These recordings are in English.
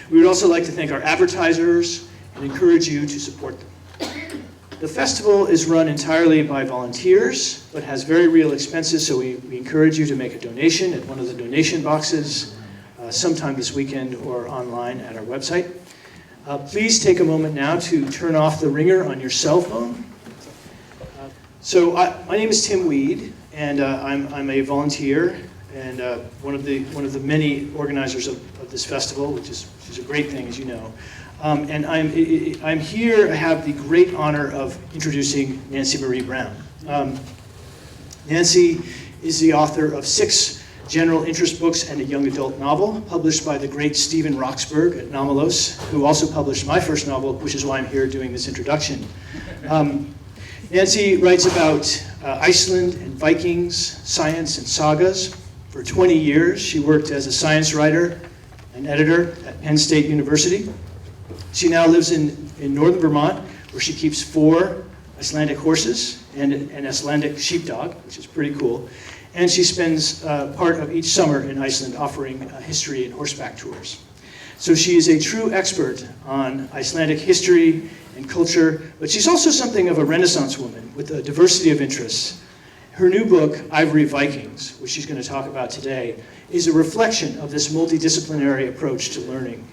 We would also like to thank our advertisers and encourage you to support them. The festival is run entirely by volunteers, but has very real expenses, so we encourage you to make a donation at one of the donation boxes sometime this weekend or online at our website. Please take a moment now to turn off the ringer on your cell phone. My name is Tim Weed, and I'm a volunteer and one of the many organizers of this festival, which is a great thing, as you know. And I'm here. I have the great honor of introducing Nancy Marie Brown. Nancy is the author of 6 general interest books and a young adult novel, published by the great Stephen Roxburgh at Nomelos, who also published my first novel, which is why I'm here doing this introduction. Nancy writes about Iceland and Vikings, science and sagas. For 20 years, she worked as a science writer and editor at Penn State University. She now lives in northern Vermont, where she keeps 4 Icelandic horses and an Icelandic sheepdog, which is pretty cool. And she spends part of each summer in Iceland offering history and horseback tours. So she is a true expert on Icelandic history and culture, but she's also something of a Renaissance woman with a diversity of interests. Her new book, Ivory Vikings, which she's going to talk about today, is a reflection of this multidisciplinary approach to learning.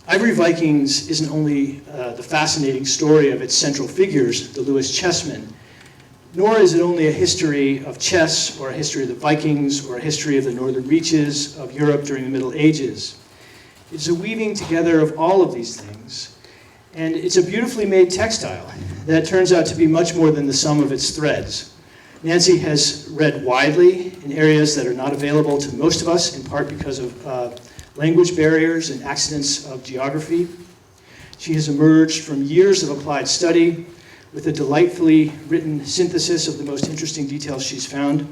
Ivory Vikings isn't only the fascinating story of its central figures, the Lewis Chessmen, nor is it only a history of chess or a history of the Vikings or a history of the northern reaches of Europe during the Middle Ages. It's a weaving together of all of these things, and it's a beautifully made textile that turns out to be much more than the sum of its threads. Nancy has read widely in areas that are not available to most of us, in part because of language barriers and accidents of geography. She has emerged from years of applied study with a delightfully written synthesis of the most interesting details she's found.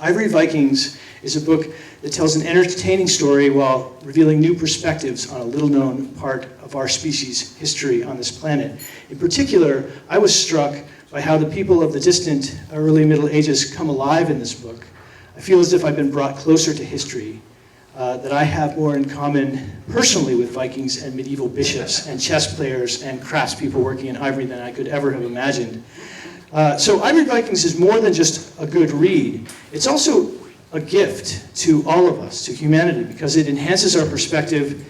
Ivory Vikings is a book that tells an entertaining story while revealing new perspectives on a little-known part of our species' history on this planet. In particular, I was struck by how the people of the distant early Middle Ages come alive in this book. I feel as if I've been brought closer to history, that I have more in common personally with Vikings and medieval bishops and chess players and craftspeople working in ivory than I could ever have imagined. So Ivory Vikings is more than just a good read. It's also a gift to all of us, to humanity, because it enhances our perspective.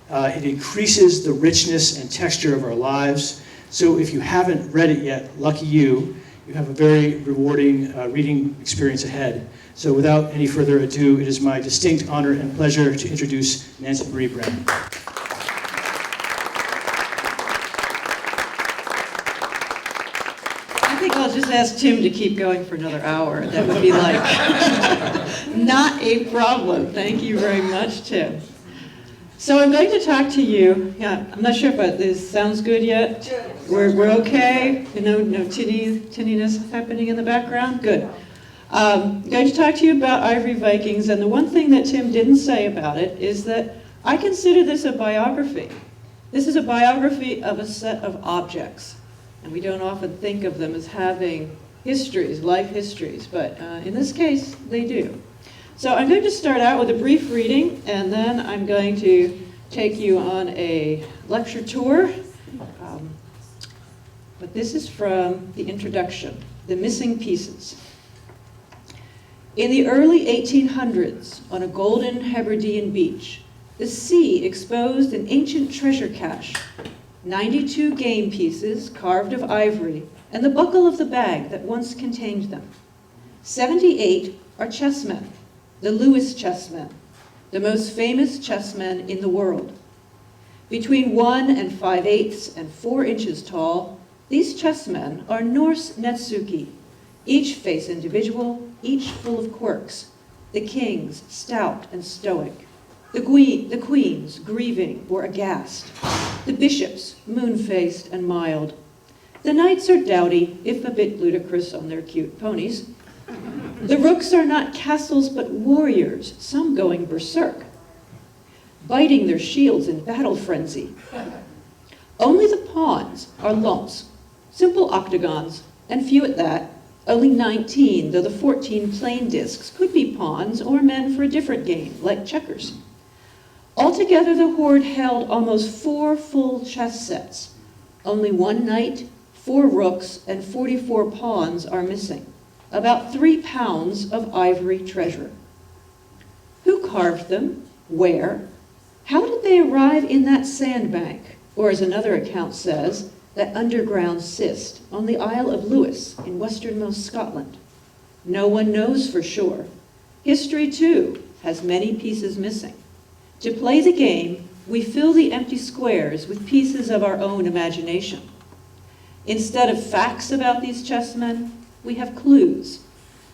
It increases the richness and texture of our lives. So if you haven't read it yet, lucky you. You have a very rewarding reading experience ahead. So without any further ado, it is my distinct honor and pleasure to introduce Nancy Marie Brown. I think I'll just ask Tim to keep going for another hour. That would be like, not a problem. Thank you very much, Tim. So I'm going to talk to you. Yeah, I'm not sure if this sounds good yet. We're okay? No tinniness happening in the background? Good. I'm going to talk to you about Ivory Vikings, and the one thing that Tim didn't say about it is that I consider this a biography. This is a biography of a set of objects, and we don't often think of them as having histories, life histories, but in this case, they do. So I'm going to start out with a brief reading, and then I'm going to take you on a lecture tour. But this is from the introduction, The Missing Pieces. In the early 1800s, on a golden Hebridean beach, the sea exposed an ancient treasure cache, 92 game pieces carved of ivory, and the buckle of the bag that once contained them. 78 are chessmen, the Lewis Chessmen, the most famous chessmen in the world. Between 1 5/8 and 4 inches tall, these chessmen are Norse netsuki, each face individual, each full of quirks. The kings, stout and stoic. The queens, grieving or aghast. The bishops, moon-faced and mild. The knights are dowdy, if a bit ludicrous on their cute ponies. The rooks are not castles but warriors, some going berserk, biting their shields in battle frenzy. Only the pawns are lumps, simple octagons, and few at that, only 19, though the 14 plain discs could be pawns or men for a different game, like checkers. Altogether, the hoard held almost 4 full chess sets. Only 1 knight, 4 rooks, and 44 pawns are missing. About 3 pounds of ivory treasure. Who carved them? Where? How did they arrive in that sandbank, or as another account says, that underground cyst on the Isle of Lewis in westernmost Scotland? No one knows for sure. History, too, has many pieces missing. To play the game, we fill the empty squares with pieces of our own imagination. Instead of facts about these chessmen, we have clues.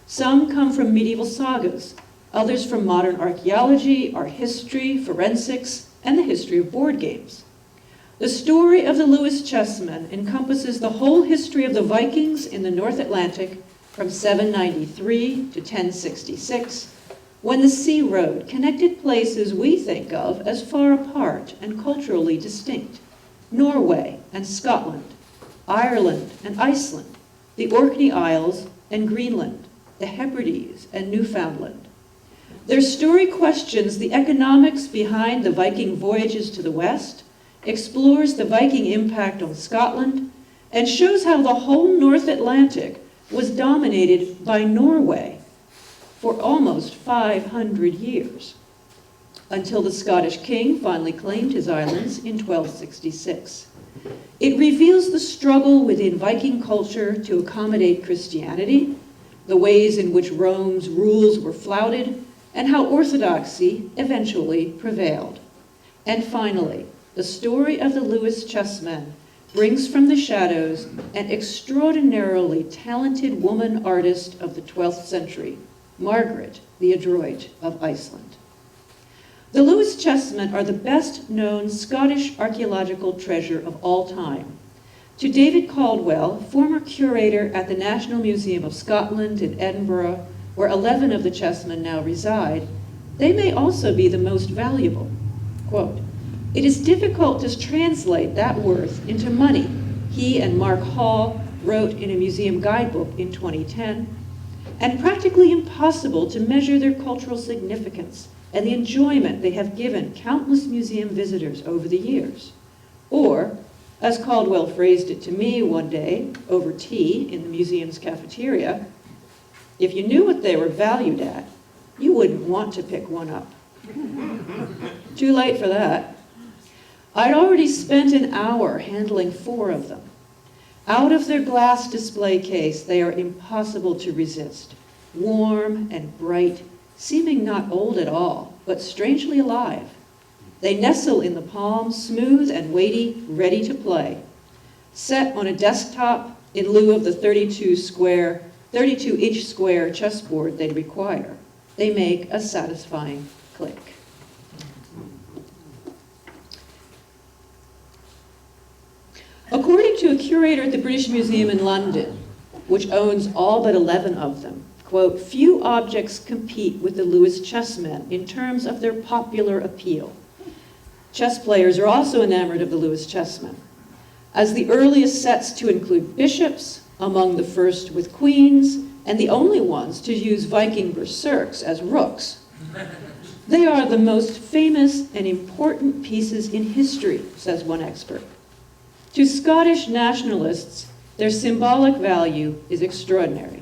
Some come from medieval sagas, others from modern archaeology, art history, forensics, and the history of board games. The story of the Lewis Chessmen encompasses the whole history of the Vikings in the North Atlantic from 793 to 1066, when the sea road connected places we think of as far apart and culturally distinct: Norway and Scotland, Ireland and Iceland, the Orkney Isles and Greenland, the Hebrides and Newfoundland. Their story questions the economics behind the Viking voyages to the west, explores the Viking impact on Scotland, and shows how the whole North Atlantic was dominated by Norway for almost 500 years, until the Scottish king finally claimed his islands in 1266. It reveals the struggle within Viking culture to accommodate Christianity, the ways in which Rome's rules were flouted, and how orthodoxy eventually prevailed. And finally, the story of the Lewis Chessmen brings from the shadows an extraordinarily talented woman artist of the 12th century, Margaret the Adroit of Iceland. The Lewis Chessmen are the best known Scottish archaeological treasure of all time. To David Caldwell, former curator at the National Museum of Scotland in Edinburgh, where 11 of the chessmen now reside, they may also be the most valuable. Quote, "It is difficult to translate that worth into money," he and Mark Hall wrote in a museum guidebook in 2010, "and practically impossible to measure their cultural significance and the enjoyment they have given countless museum visitors over the years." Or, as Caldwell phrased it to me one day over tea in the museum's cafeteria, "If you knew what they were valued at, you wouldn't want to pick one up." Too late for that. I'd already spent an hour handling 4 of them. Out of their glass display case, they are impossible to resist. Warm and bright, seeming not old at all, but strangely alive. They nestle in the palm, smooth and weighty, ready to play. Set on a desktop in lieu of the 32-inch square chessboard they'd require, they make a satisfying click. According to a curator at the British Museum in London, which owns all but 11 of them, quote, "Few objects compete with the Lewis Chessmen in terms of their popular appeal. Chess players are also enamored of the Lewis Chessmen. As the earliest sets to include bishops, among the first with queens, and the only ones to use Viking berserks as rooks, they are the most famous and important pieces in history," says one expert. To Scottish nationalists, their symbolic value is extraordinary.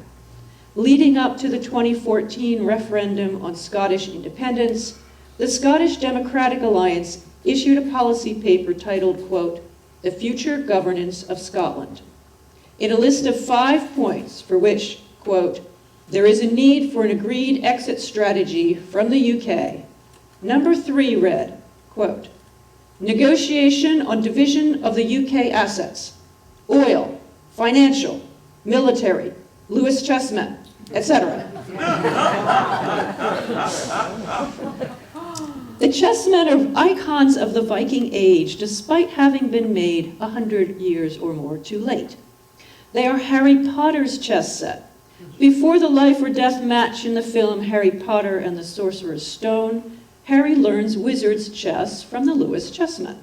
Leading up to the 2014 referendum on Scottish independence, the Scottish Democratic Alliance issued a policy paper titled, quote, "The Future Governance of Scotland." In a list of 5 points for which, quote, "there is a need for an agreed exit strategy from the UK," number 3 read, quote, "Negotiation on division of the UK assets, oil, financial, military, Lewis Chessmen, etc." The chessmen are icons of the Viking age, despite having been made 100 years or more too late. They are Harry Potter's chess set. Before the life or death match in the film Harry Potter and the Sorcerer's Stone, Harry learns wizard's chess from the Lewis Chessmen.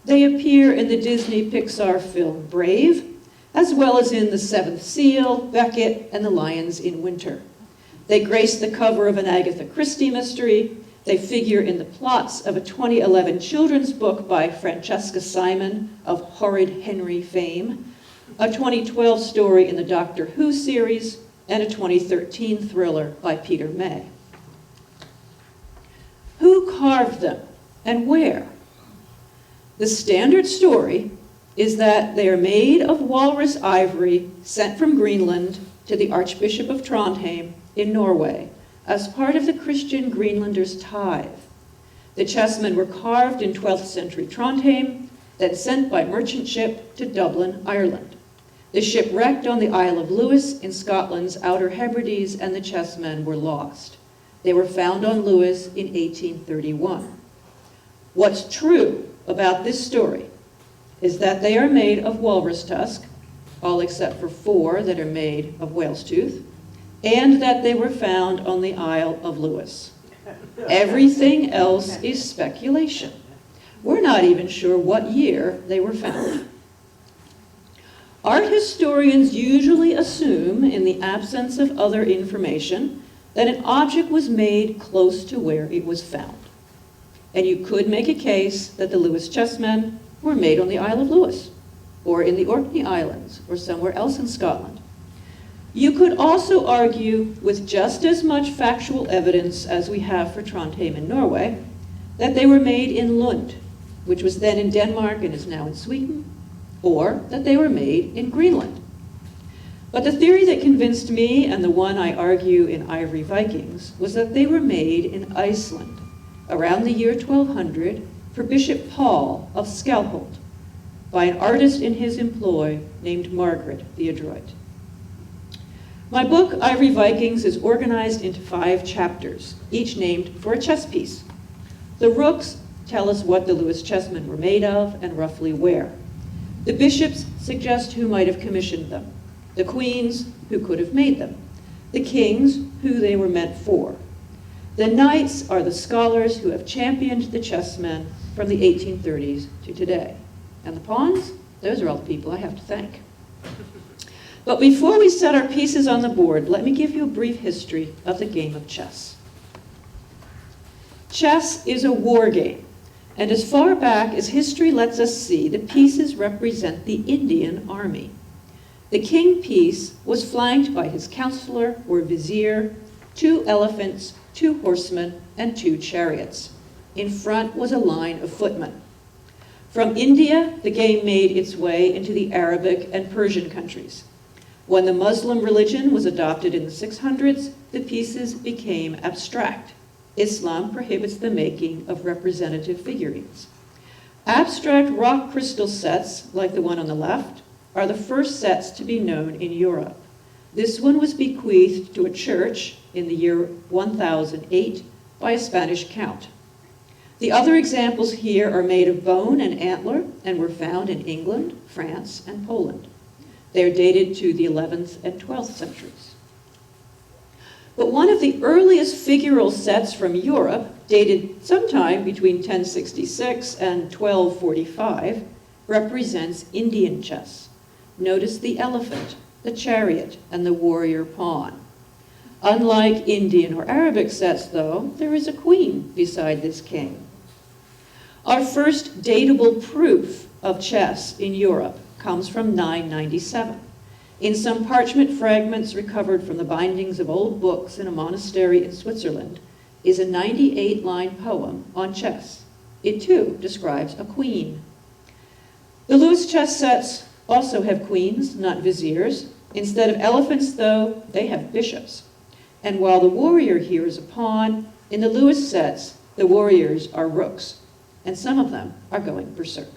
They appear in the Disney Pixar film Brave, as well as in The Seventh Seal, Beckett, and The Lions in Winter. They grace the cover of an Agatha Christie mystery, They figure in the plots of a 2011 children's book by Francesca Simon of Horrid Henry fame, a 2012 story in the Doctor Who series, and a 2013 thriller by Peter May. Who carved them and where? The standard story is that they are made of walrus ivory sent from Greenland to the Archbishop of Trondheim in Norway as part of the Christian Greenlanders' tithe. The chessmen were carved in 12th century Trondheim, then sent by merchant ship to Dublin, Ireland. The ship wrecked on the Isle of Lewis in Scotland's Outer Hebrides, and the chessmen were lost. They were found on Lewis in 1831. What's true about this story is that they are made of walrus tusk, all except for 4 that are made of whale's tooth, and that they were found on the Isle of Lewis. Everything else is speculation. We're not even sure what year they were found. Art historians usually assume, in the absence of other information, that an object was made close to where it was found. And you could make a case that the Lewis chessmen were made on the Isle of Lewis, or in the Orkney Islands, or somewhere else in Scotland. You could also argue, with just as much factual evidence as we have for Trondheim in Norway, that they were made in Lund, which was then in Denmark and is now in Sweden, or that they were made in Greenland. But the theory that convinced me, and the one I argue in Ivory Vikings, was that they were made in Iceland around the year 1200 for Bishop Paul of Skalholt by an artist in his employ named Margaret the Adroit. My book, Ivory Vikings, is organized into 5 chapters, each named for a chess piece. The rooks tell us what the Lewis chessmen were made of and roughly where. The bishops suggest who might have commissioned them. The queens, who could have made them. The kings, who they were meant for. The knights are the scholars who have championed the chessmen from the 1830s to today. And the pawns, those are all the people I have to thank. But before we set our pieces on the board, let me give you a brief history of the game of chess. Chess is a war game, and as far back as history lets us see, the pieces represent the Indian army. The king piece was flanked by his counselor or vizier, 2 elephants, 2 horsemen, and 2 chariots. In front was a line of footmen. From India, the game made its way into the Arabic and Persian countries. When the Muslim religion was adopted in the 600s, the pieces became abstract. Islam prohibits the making of representative figurines. Abstract rock crystal sets, like the one on the left, are the first sets to be known in Europe. This one was bequeathed to a church in the year 1008 by a Spanish count. The other examples here are made of bone and antler and were found in England, France, and Poland. They are dated to the 11th and 12th centuries. But one of the earliest figural sets from Europe, dated sometime between 1066 and 1245, represents Indian chess. Notice the elephant, the chariot, and the warrior pawn. Unlike Indian or Arabic sets, though, there is a queen beside this king. Our first datable proof of chess in Europe comes from 997. In some parchment fragments recovered from the bindings of old books in a monastery in Switzerland is a 98-line poem on chess. It too describes a queen. The Lewis chess sets also have queens, not viziers. Instead of elephants, though, they have bishops. And while the warrior here is a pawn, in the Lewis sets, the warriors are rooks, and some of them are going berserk.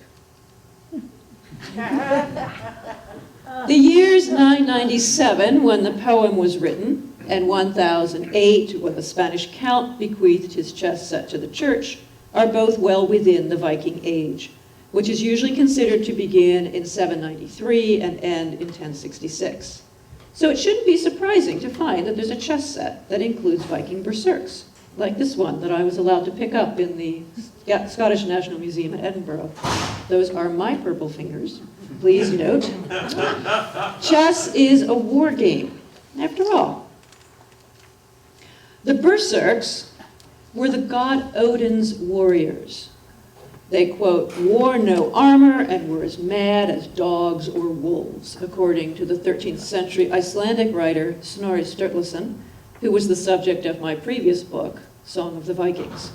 The years 997, when the poem was written, and 1008, when the Spanish count bequeathed his chess set to the church, are both well within the Viking Age, which is usually considered to begin in 793 and end in 1066. So it shouldn't be surprising to find that there's a chess set that includes Viking berserks, like this one that I was allowed to pick up in the Scottish National Museum at Edinburgh. Those are my purple fingers, please note. Chess is a war game, after all. The berserks were the god Odin's warriors. They, quote, wore no armor and were as mad as dogs or wolves, according to the 13th century Icelandic writer Snorri Sturluson, who was the subject of my previous book, Song of the Vikings.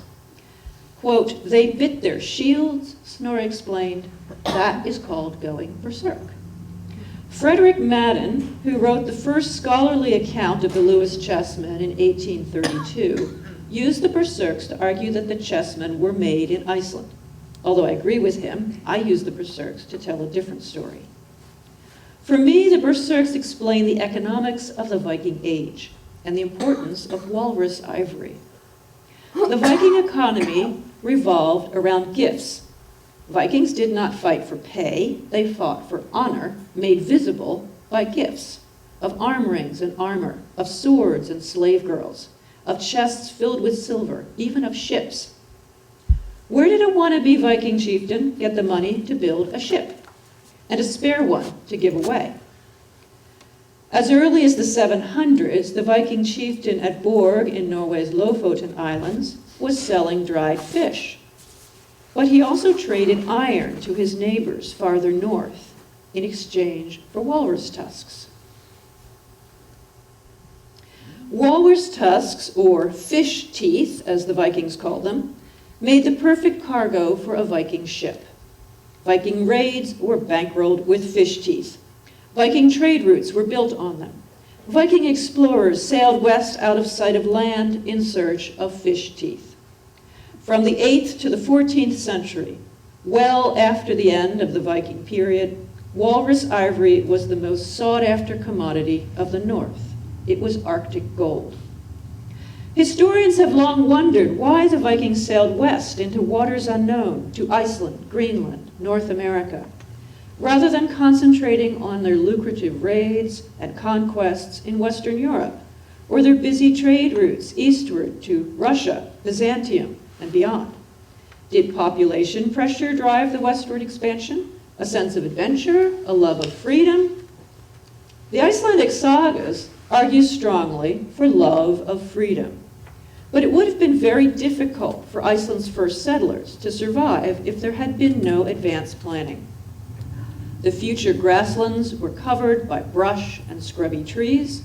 Quote, they bit their shields, Snorri explained. That is called going berserk. Frederick Madden, who wrote the first scholarly account of the Lewis Chessmen in 1832, used the berserks to argue that the chessmen were made in Iceland. Although I agree with him, I use the berserks to tell a different story. For me, the berserks explain the economics of the Viking Age and the importance of walrus ivory. The Viking economy revolved around gifts. Vikings did not fight for pay, they fought for honor, made visible by gifts of arm rings and armor, of swords and slave girls, of chests filled with silver, even of ships. Where did a wannabe Viking chieftain get the money to build a ship and a spare one to give away? As early as the 700s, the Viking chieftain at Borg in Norway's Lofoten Islands was selling dried fish. But he also traded iron to his neighbors farther north in exchange for walrus tusks. Walrus tusks, or fish teeth, as the Vikings called them, made the perfect cargo for a Viking ship. Viking raids were bankrolled with fish teeth. Viking trade routes were built on them. Viking explorers sailed west out of sight of land in search of fish teeth. From the 8th to the 14th century, well after the end of the Viking period, walrus ivory was the most sought-after commodity of the North. It was Arctic gold. Historians have long wondered why the Vikings sailed west into waters unknown, to Iceland, Greenland, North America, rather than concentrating on their lucrative raids and conquests in Western Europe, or their busy trade routes eastward to Russia, Byzantium, and beyond. Did population pressure drive the westward expansion? A sense of adventure? A love of freedom? The Icelandic sagas argue strongly for love of freedom. But it would have been very difficult for Iceland's first settlers to survive if there had been no advanced planning. The future grasslands were covered by brush and scrubby trees.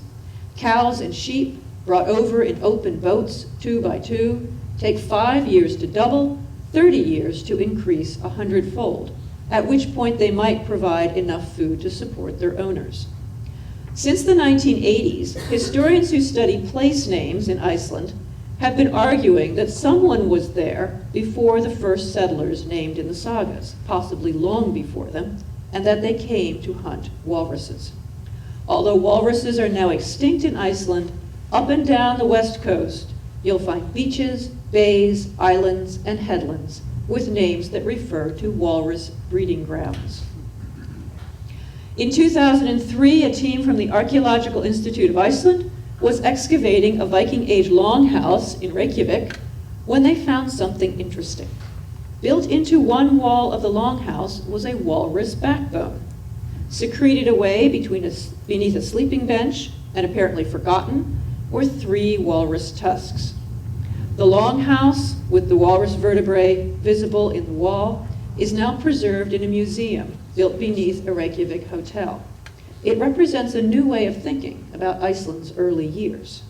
Cows and sheep, brought over in open boats 2 by 2, take 5 years to double, 30 years to increase 100-fold, at which point they might provide enough food to support their owners. Since the 1980s, historians who study place names in Iceland have been arguing that someone was there before the first settlers named in the sagas, possibly long before them, and that they came to hunt walruses. Although walruses are now extinct in Iceland, up and down the west coast, you'll find beaches, bays, islands, and headlands with names that refer to walrus breeding grounds. In 2003, a team from the Archaeological Institute of Iceland was excavating a Viking Age longhouse in Reykjavik when they found something interesting. Built into one wall of the longhouse was a walrus backbone. Secreted away beneath a sleeping bench, and apparently forgotten, were 3 walrus tusks. The longhouse, with the walrus vertebrae visible in the wall, is now preserved in a museum built beneath a Reykjavik hotel. It represents a new way of thinking about Iceland's early years.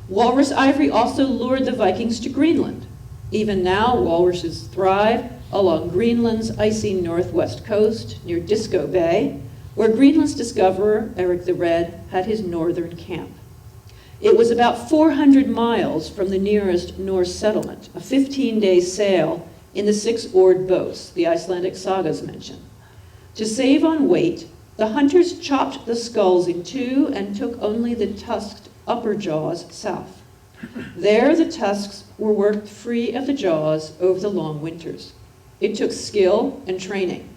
Walrus ivory also lured the Vikings to Greenland. Even now, walruses thrive along Greenland's icy northwest coast near Disco Bay, where Greenland's discoverer, Eric the Red, had his northern camp. It was about 400 miles from the nearest Norse settlement, a 15-day sail in the 6-oared boats the Icelandic sagas mention. To save on weight, the hunters chopped the skulls in 2 and took only the tusked upper jaws south. There, the tusks were worked free of the jaws over the long winters. It took skill and training,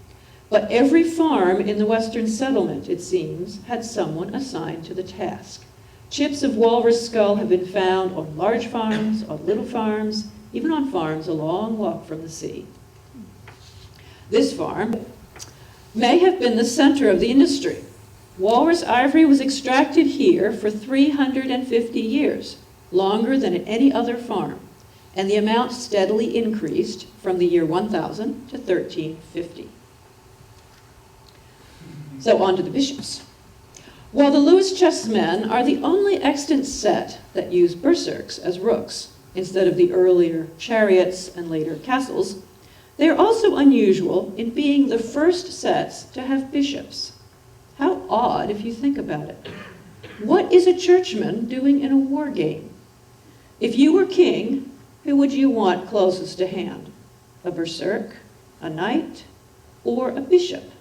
but every farm in the western settlement, it seems, had someone assigned to the task. Chips of walrus skull have been found on large farms, on little farms, even on farms a long walk from the sea. This farm may have been the center of the industry. Walrus ivory was extracted here for 350 years. longer than at any other farm, and the amount steadily increased from the year 1000 to 1350. So on to the bishops. While the Lewis Chessmen are the only extant set that use berserks as rooks instead of the earlier chariots and later castles, they are also unusual in being the first sets to have bishops. How odd if you think about it. What is a churchman doing in a war game? If you were king, who would you want closest to hand? A berserk, a knight, or a bishop?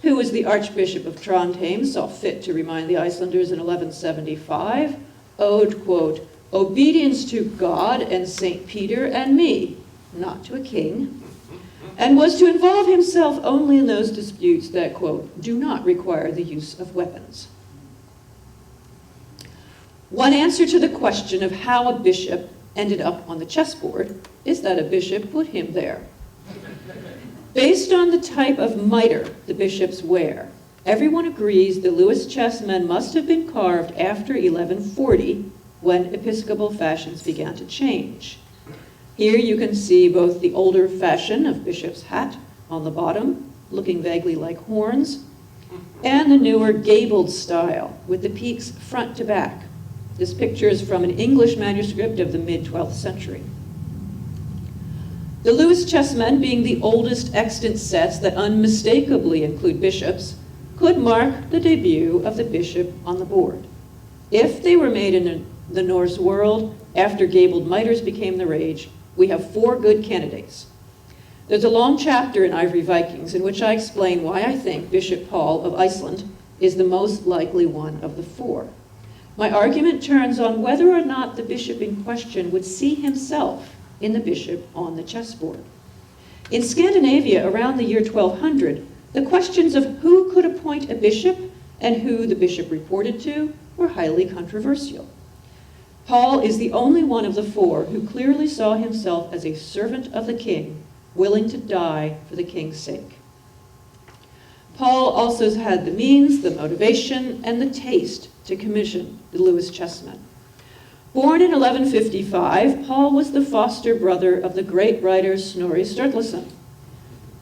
Who, as the Archbishop of Trondheim saw fit to remind the Icelanders in 1175, owed, quote, obedience to God and St. Peter and me, not to a king, and was to involve himself only in those disputes that, quote, do not require the use of weapons. One answer to the question of how a bishop ended up on the chessboard is that a bishop put him there. Based on the type of mitre the bishops wear, everyone agrees the Lewis Chessmen must have been carved after 1140, when episcopal fashions began to change. Here you can see both the older fashion of bishop's hat on the bottom, looking vaguely like horns, and the newer gabled style with the peaks front to back. This picture is from an English manuscript of the mid-12th century. The Lewis Chessmen, being the oldest extant sets that unmistakably include bishops, could mark the debut of the bishop on the board. If they were made in the Norse world after gabled mitres became the rage, we have 4 good candidates. There's a long chapter in Ivory Vikings in which I explain why I think Bishop Paul of Iceland is the most likely one of the 4. My argument turns on whether or not the bishop in question would see himself in the bishop on the chessboard. In Scandinavia, around the year 1200, the questions of who could appoint a bishop and who the bishop reported to were highly controversial. Paul is the only one of the 4 who clearly saw himself as a servant of the king, willing to die for the king's sake. Paul also had the means, the motivation, and the taste to commission the Lewis Chessmen. Born in 1155, Paul was the foster brother of the great writer Snorri Sturluson.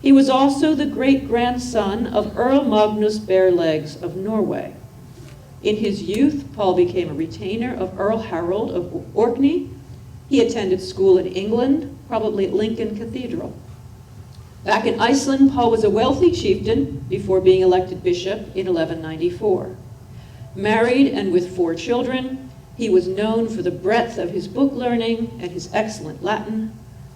He was also the great-grandson of Earl Magnus Barelegs of Norway. In his youth, Paul became a retainer of Earl Harold of Orkney. He attended school in England, probably at Lincoln Cathedral. Back in Iceland, Paul was a wealthy chieftain before being elected bishop in 1194. Married and with 4 children, he was known for the breadth of his book learning and his excellent Latin,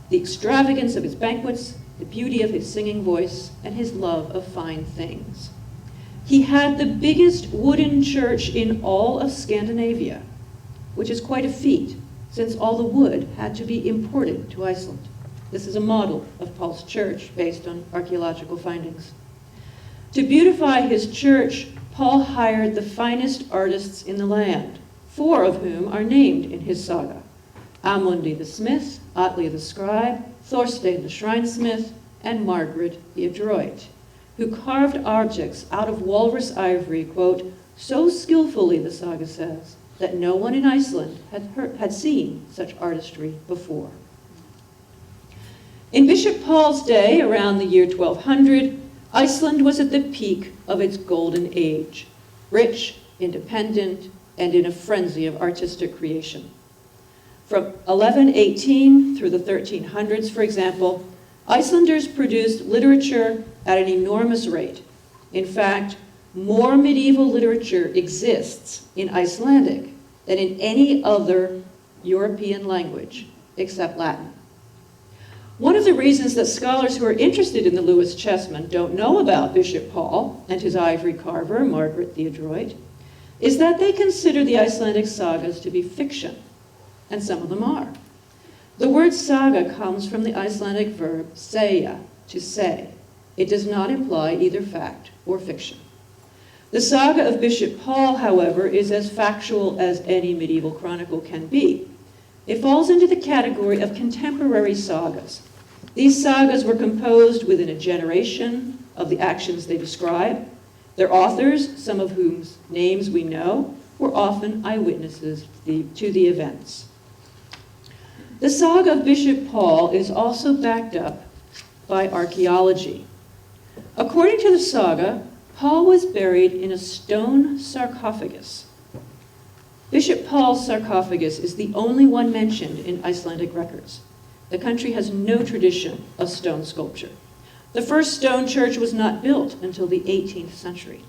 the extravagance of his banquets, the beauty of his singing voice, and his love of fine things. He had the biggest wooden church in all of Scandinavia, which is quite a feat, since all the wood had to be imported to Iceland. This is a model of Paul's church based on archaeological findings. To beautify his church, Paul hired the finest artists in the land, 4 of whom are named in his saga: Amundi the smith, Atli the scribe, Thorstein the shrinesmith, and Margaret the adroit, who carved objects out of walrus ivory, quote, so skillfully, the saga says, that no one in Iceland had seen such artistry before. In Bishop Paul's day, around the year 1200, Iceland was at the peak of its golden age, rich, independent, and in a frenzy of artistic creation. From 1118 through the 1300s, for example, Icelanders produced literature at an enormous rate. In fact, more medieval literature exists in Icelandic than in any other European language except Latin. One of the reasons that scholars who are interested in the Lewis Chessmen don't know about Bishop Paul and his ivory carver, Margaret the Adroit, is that they consider the Icelandic sagas to be fiction, and some of them are. The word saga comes from the Icelandic verb segja, to say. It does not imply either fact or fiction. The saga of Bishop Paul, however, is as factual as any medieval chronicle can be. It falls into the category of contemporary sagas. These sagas were composed within a generation of the actions they describe. Their authors, some of whose names we know, were often eyewitnesses to the events. The saga of Bishop Paul is also backed up by archaeology. According to the saga, Paul was buried in a stone sarcophagus. Bishop Paul's sarcophagus is the only one mentioned in Icelandic records. The country has no tradition of stone sculpture. The first stone church was not built until the 18th century.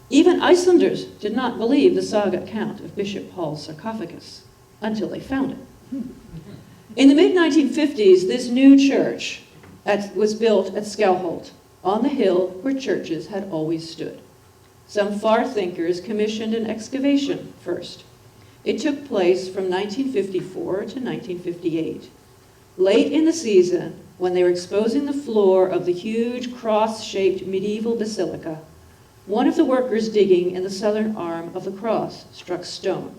Even Icelanders did not believe the saga account of Bishop Paul's sarcophagus until they found it. In the mid-1950s, this new church was built at Skálholt, on the hill where churches had always stood. Some far thinkers commissioned an excavation first. It took place from 1954 to 1958. Late in the season, when they were exposing the floor of the huge cross-shaped medieval basilica, one of the workers digging in the southern arm of the cross struck stone.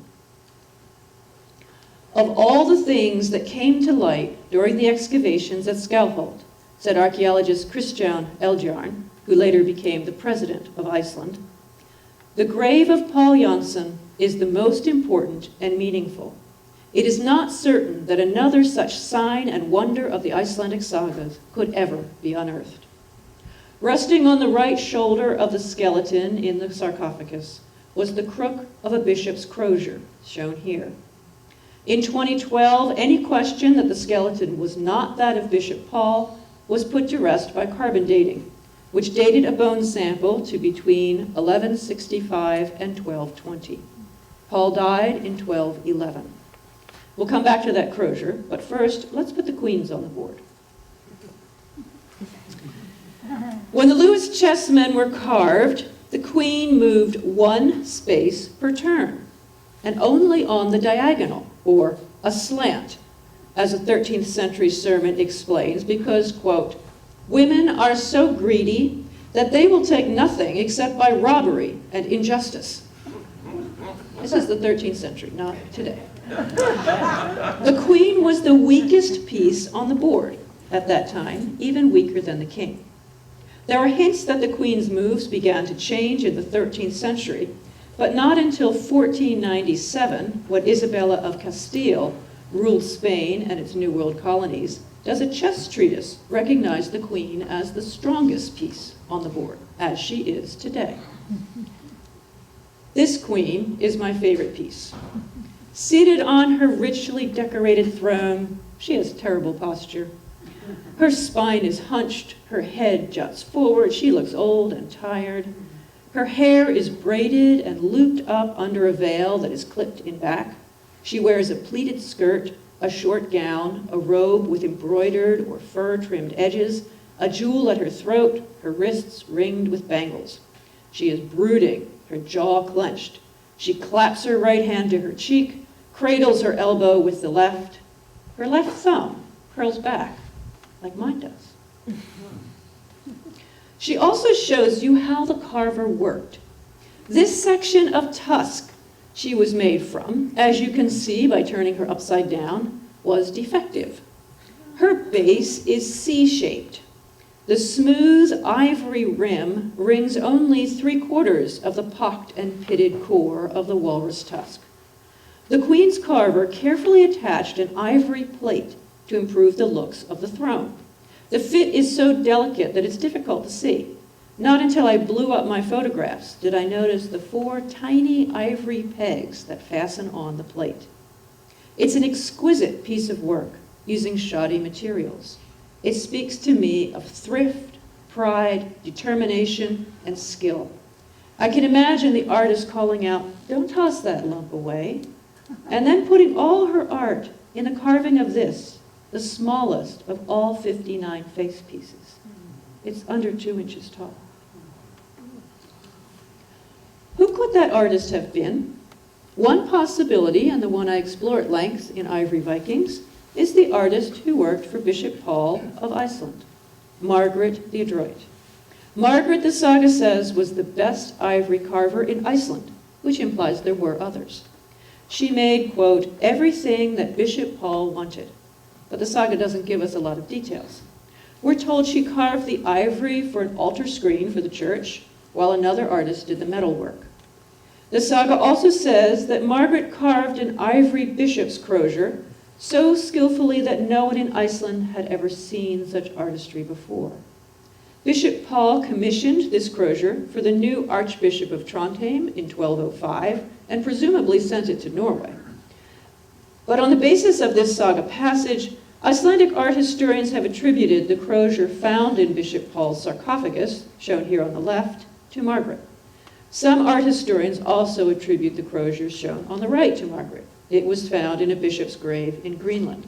Of all the things that came to light during the excavations at Skálholt, said archaeologist Kristján Eldjárn, who later became the president of Iceland, the grave of Paul Jansson is the most important and meaningful. It is not certain that another such sign and wonder of the Icelandic sagas could ever be unearthed. Resting on the right shoulder of the skeleton in the sarcophagus was the crook of a bishop's crozier, shown here. In 2012, any question that the skeleton was not that of Bishop Paul was put to rest by carbon dating, which dated a bone sample to between 1165 and 1220. Paul died in 1211. We'll come back to that crozier, but first, let's put the queens on the board. When the Lewis Chessmen were carved, the queen moved one space per turn, and only on the diagonal, or aslant, as a 13th century sermon explains, because, quote, women are so greedy that they will take nothing except by robbery and injustice. This is the 13th century, not today. The queen was the weakest piece on the board at that time, even weaker than the king. There are hints that the queen's moves began to change in the 13th century, but not until 1497, when Isabella of Castile ruled Spain and its New World colonies, does a chess treatise recognize the queen as the strongest piece on the board, as she is today. This queen is my favorite piece. Seated on her richly decorated throne, she has terrible posture. Her spine is hunched, her head juts forward, she looks old and tired. Her hair is braided and looped up under a veil that is clipped in back. She wears a pleated skirt, a short gown, a robe with embroidered or fur-trimmed edges, a jewel at her throat, her wrists ringed with bangles. She is brooding, her jaw clenched. She claps her right hand to her cheek, cradles her elbow with the left. Her left thumb curls back, like mine does. She also shows you how the carver worked. This section of tusk she was made from, as you can see by turning her upside down, was defective. Her base is C-shaped. The smooth ivory rim rings only 3/4 of the pocked and pitted core of the walrus tusk. The queen's carver carefully attached an ivory plate to improve the looks of the throne. The fit is so delicate that it's difficult to see. Not until I blew up my photographs did I notice the 4 tiny ivory pegs that fasten on the plate. It's an exquisite piece of work using shoddy materials. It speaks to me of thrift, pride, determination, and skill. I can imagine the artist calling out, "Don't toss that lump away," and then putting all her art in the carving of this, the smallest of all 59 face pieces. It's under 2 inches tall. Who could that artist have been? One possibility, and the one I explore at length in Ivory Vikings, is the artist who worked for Bishop Paul of Iceland, Margaret the Adroit. Margaret, the saga says, was the best ivory carver in Iceland, which implies there were others. She made, quote, everything that Bishop Paul wanted, but the saga doesn't give us a lot of details. We're told she carved the ivory for an altar screen for the church, while another artist did the metal work. The saga also says that Margaret carved an ivory bishop's crozier so skillfully that no one in Iceland had ever seen such artistry before. Bishop Paul commissioned this crozier for the new Archbishop of Trondheim in 1205 and presumably sent it to Norway. But on the basis of this saga passage, Icelandic art historians have attributed the crozier found in Bishop Paul's sarcophagus, shown here on the left, to Margaret. Some art historians also attribute the crozier shown on the right to Margaret. It was found in a bishop's grave in Greenland.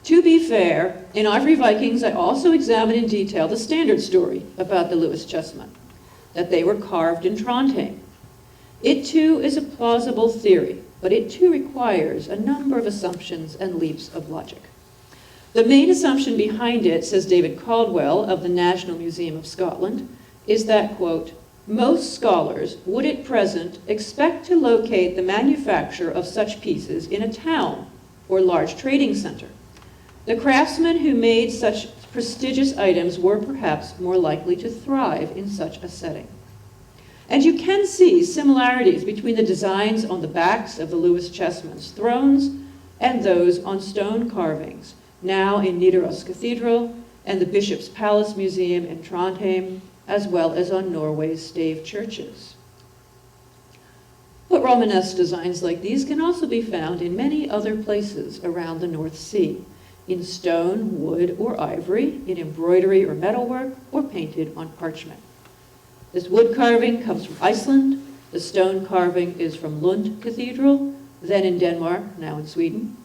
To be fair, in Ivory Vikings, I also examined in detail the standard story about the Lewis Chessmen, that they were carved in Trondheim. It too is a plausible theory, but it too requires a number of assumptions and leaps of logic. The main assumption behind it, says David Caldwell of the National Museum of Scotland, is that, quote, most scholars would at present expect to locate the manufacture of such pieces in a town or large trading center. The craftsmen who made such prestigious items were perhaps more likely to thrive in such a setting. And you can see similarities between the designs on the backs of the Lewis Chessmen's thrones and those on stone carvings, now in Nidaros Cathedral and the Bishop's Palace Museum in Trondheim, as well as on Norway's stave churches. But Romanesque designs like these can also be found in many other places around the North Sea, in stone, wood, or ivory, in embroidery or metalwork, or painted on parchment. This wood carving comes from Iceland. The stone carving is from Lund Cathedral, then in Denmark, now in Sweden.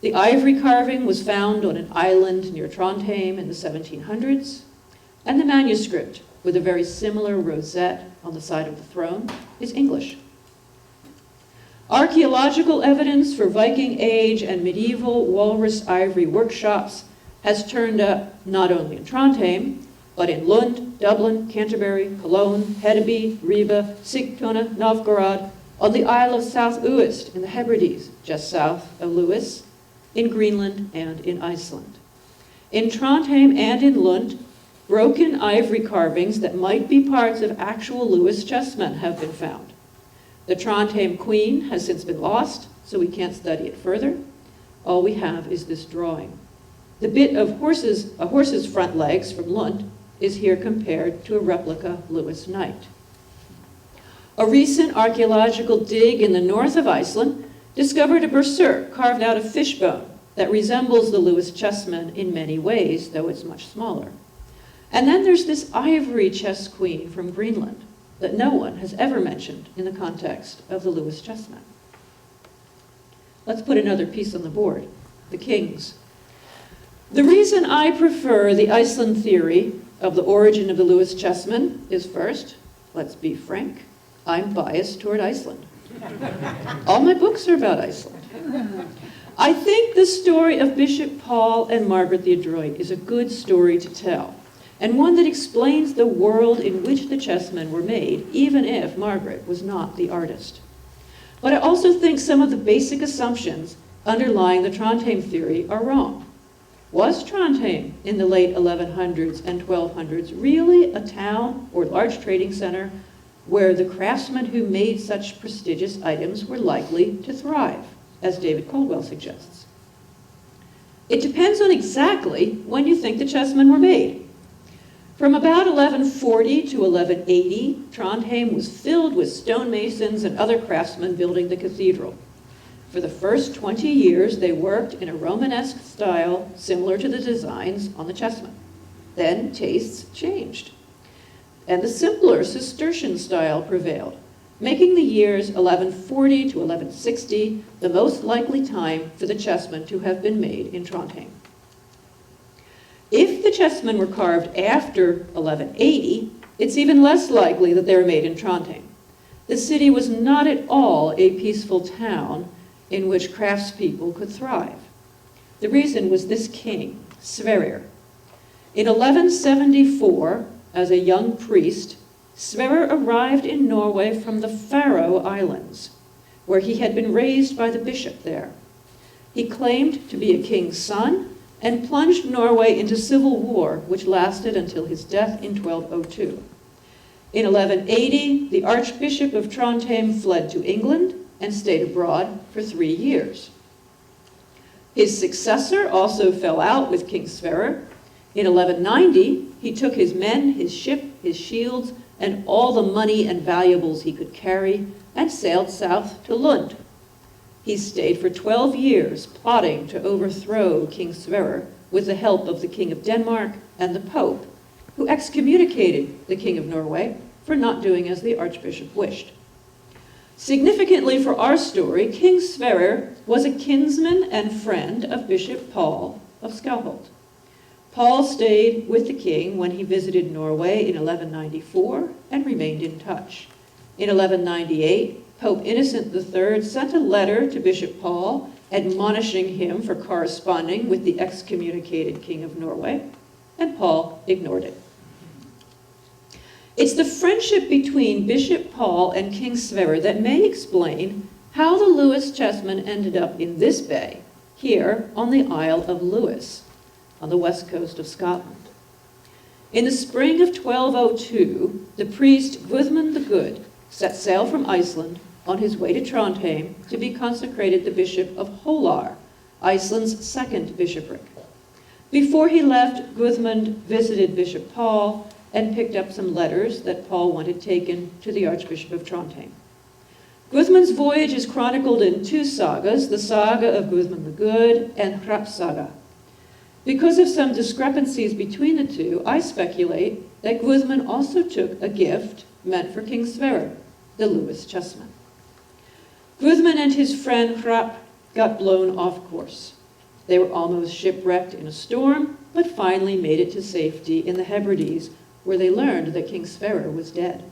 The ivory carving was found on an island near Trondheim in the 1700s. And the manuscript, with a very similar rosette on the side of the throne, is English. Archaeological evidence for Viking Age and medieval walrus ivory workshops has turned up not only in Trondheim, but in Lund, Dublin, Canterbury, Cologne, Hedeby, Ribe, Sigtuna, Novgorod, on the Isle of South Uist in the Hebrides, just south of Lewis, in Greenland and in Iceland. In Trondheim and in Lund, broken ivory carvings that might be parts of actual Lewis chessmen have been found. The Trondheim Queen has since been lost, so we can't study it further. All we have is this drawing. The bit of a horse's front legs from Lund is here compared to a replica Lewis knight. A recent archaeological dig in the north of Iceland discovered a berserk carved out of fishbone that resembles the Lewis chessmen in many ways, though it's much smaller. And then there's this ivory chess queen from Greenland that no one has ever mentioned in the context of the Lewis chessmen. Let's put another piece on the board, the kings. The reason I prefer the Iceland theory of the origin of the Lewis chessmen is first, let's be frank, I'm biased toward Iceland. All my books are about Iceland. I think the story of Bishop Paul and Margaret the Adroit is a good story to tell, and one that explains the world in which the chessmen were made, even if Margaret was not the artist. But I also think some of the basic assumptions underlying the Trondheim theory are wrong. Was Trondheim in the late 1100s and 1200s really a town or large trading center where the craftsmen who made such prestigious items were likely to thrive, as David Caldwell suggests? It depends on exactly when you think the chessmen were made. From about 1140 to 1180, Trondheim was filled with stonemasons and other craftsmen building the cathedral. For the first 20 years, they worked in a Romanesque style similar to the designs on the chessmen. Then tastes changed, and the simpler Cistercian style prevailed, making the years 1140 to 1160 the most likely time for the chessmen to have been made in Trondheim. If the chessmen were carved after 1180, it's even less likely that they were made in Trondheim. The city was not at all a peaceful town in which craftspeople could thrive. The reason was this king, Sverrir. In 1174, as a young priest, Sverrir arrived in Norway from the Faroe Islands, where he had been raised by the bishop there. He claimed to be a king's son and plunged Norway into civil war, which lasted until his death in 1202. In 1180, the Archbishop of Trondheim fled to England and stayed abroad for 3 years. His successor also fell out with King Sverre. In 1190, he took his men, his ship, his shields, and all the money and valuables he could carry and sailed south to Lund. He stayed for 12 years plotting to overthrow King Sverre with the help of the King of Denmark and the Pope, who excommunicated the King of Norway for not doing as the Archbishop wished. Significantly for our story, King Sverre was a kinsman and friend of Bishop Paul of Skálholt. Paul stayed with the king when he visited Norway in 1194 and remained in touch. In 1198, Pope Innocent III sent a letter to Bishop Paul admonishing him for corresponding with the excommunicated King of Norway, and Paul ignored it. It's the friendship between Bishop Paul and King Sverre that may explain how the Lewis Chessmen ended up in this bay, here on the Isle of Lewis, on the west coast of Scotland. In the spring of 1202, the priest Gudmund the Good set sail from Iceland on his way to Trondheim to be consecrated the Bishop of Holar, Iceland's second bishopric. Before he left, Gudmund visited Bishop Paul and picked up some letters that Paul wanted taken to the Archbishop of Trondheim. Gudmund's voyage is chronicled in 2 sagas, the Saga of Gudmund the Good and Saga. Because of some discrepancies between the two, I speculate that Gudmund also took a gift meant for King Sverre, the Lewis Chessmen. Gudmund and his friend Hrap got blown off course. They were almost shipwrecked in a storm, but finally made it to safety in the Hebrides, where they learned that King Sverre was dead.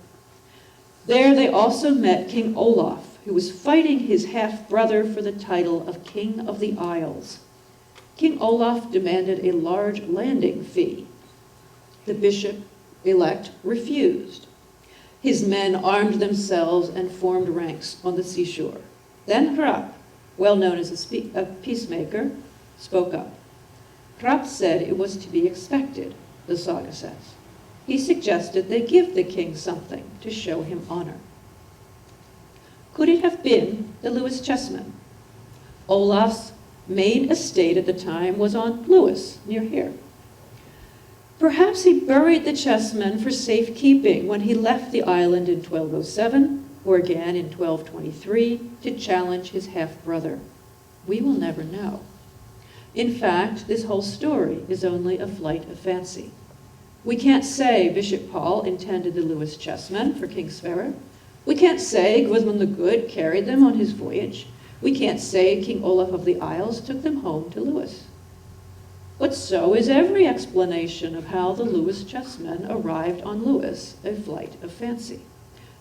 There they also met King Olaf, who was fighting his half-brother for the title of King of the Isles. King Olaf demanded a large landing fee. The bishop-elect refused. His men armed themselves and formed ranks on the seashore. Then Hrap, well known as a peacemaker, spoke up. Hrap said it was to be expected, the saga says. He suggested they give the king something to show him honor. Could it have been the Lewis Chessmen? Olaf's main estate at the time was on Lewis, near here. Perhaps he buried the chessmen for safekeeping when he left the island in 1207, or again in 1223, to challenge his half-brother. We will never know. In fact, this whole story is only a flight of fancy. We can't say Bishop Paul intended the Lewis Chessmen for King Sverre. We can't say Gudmund the Good carried them on his voyage. We can't say King Olaf of the Isles took them home to Lewis. But so is every explanation of how the Lewis Chessmen arrived on Lewis, a flight of fancy,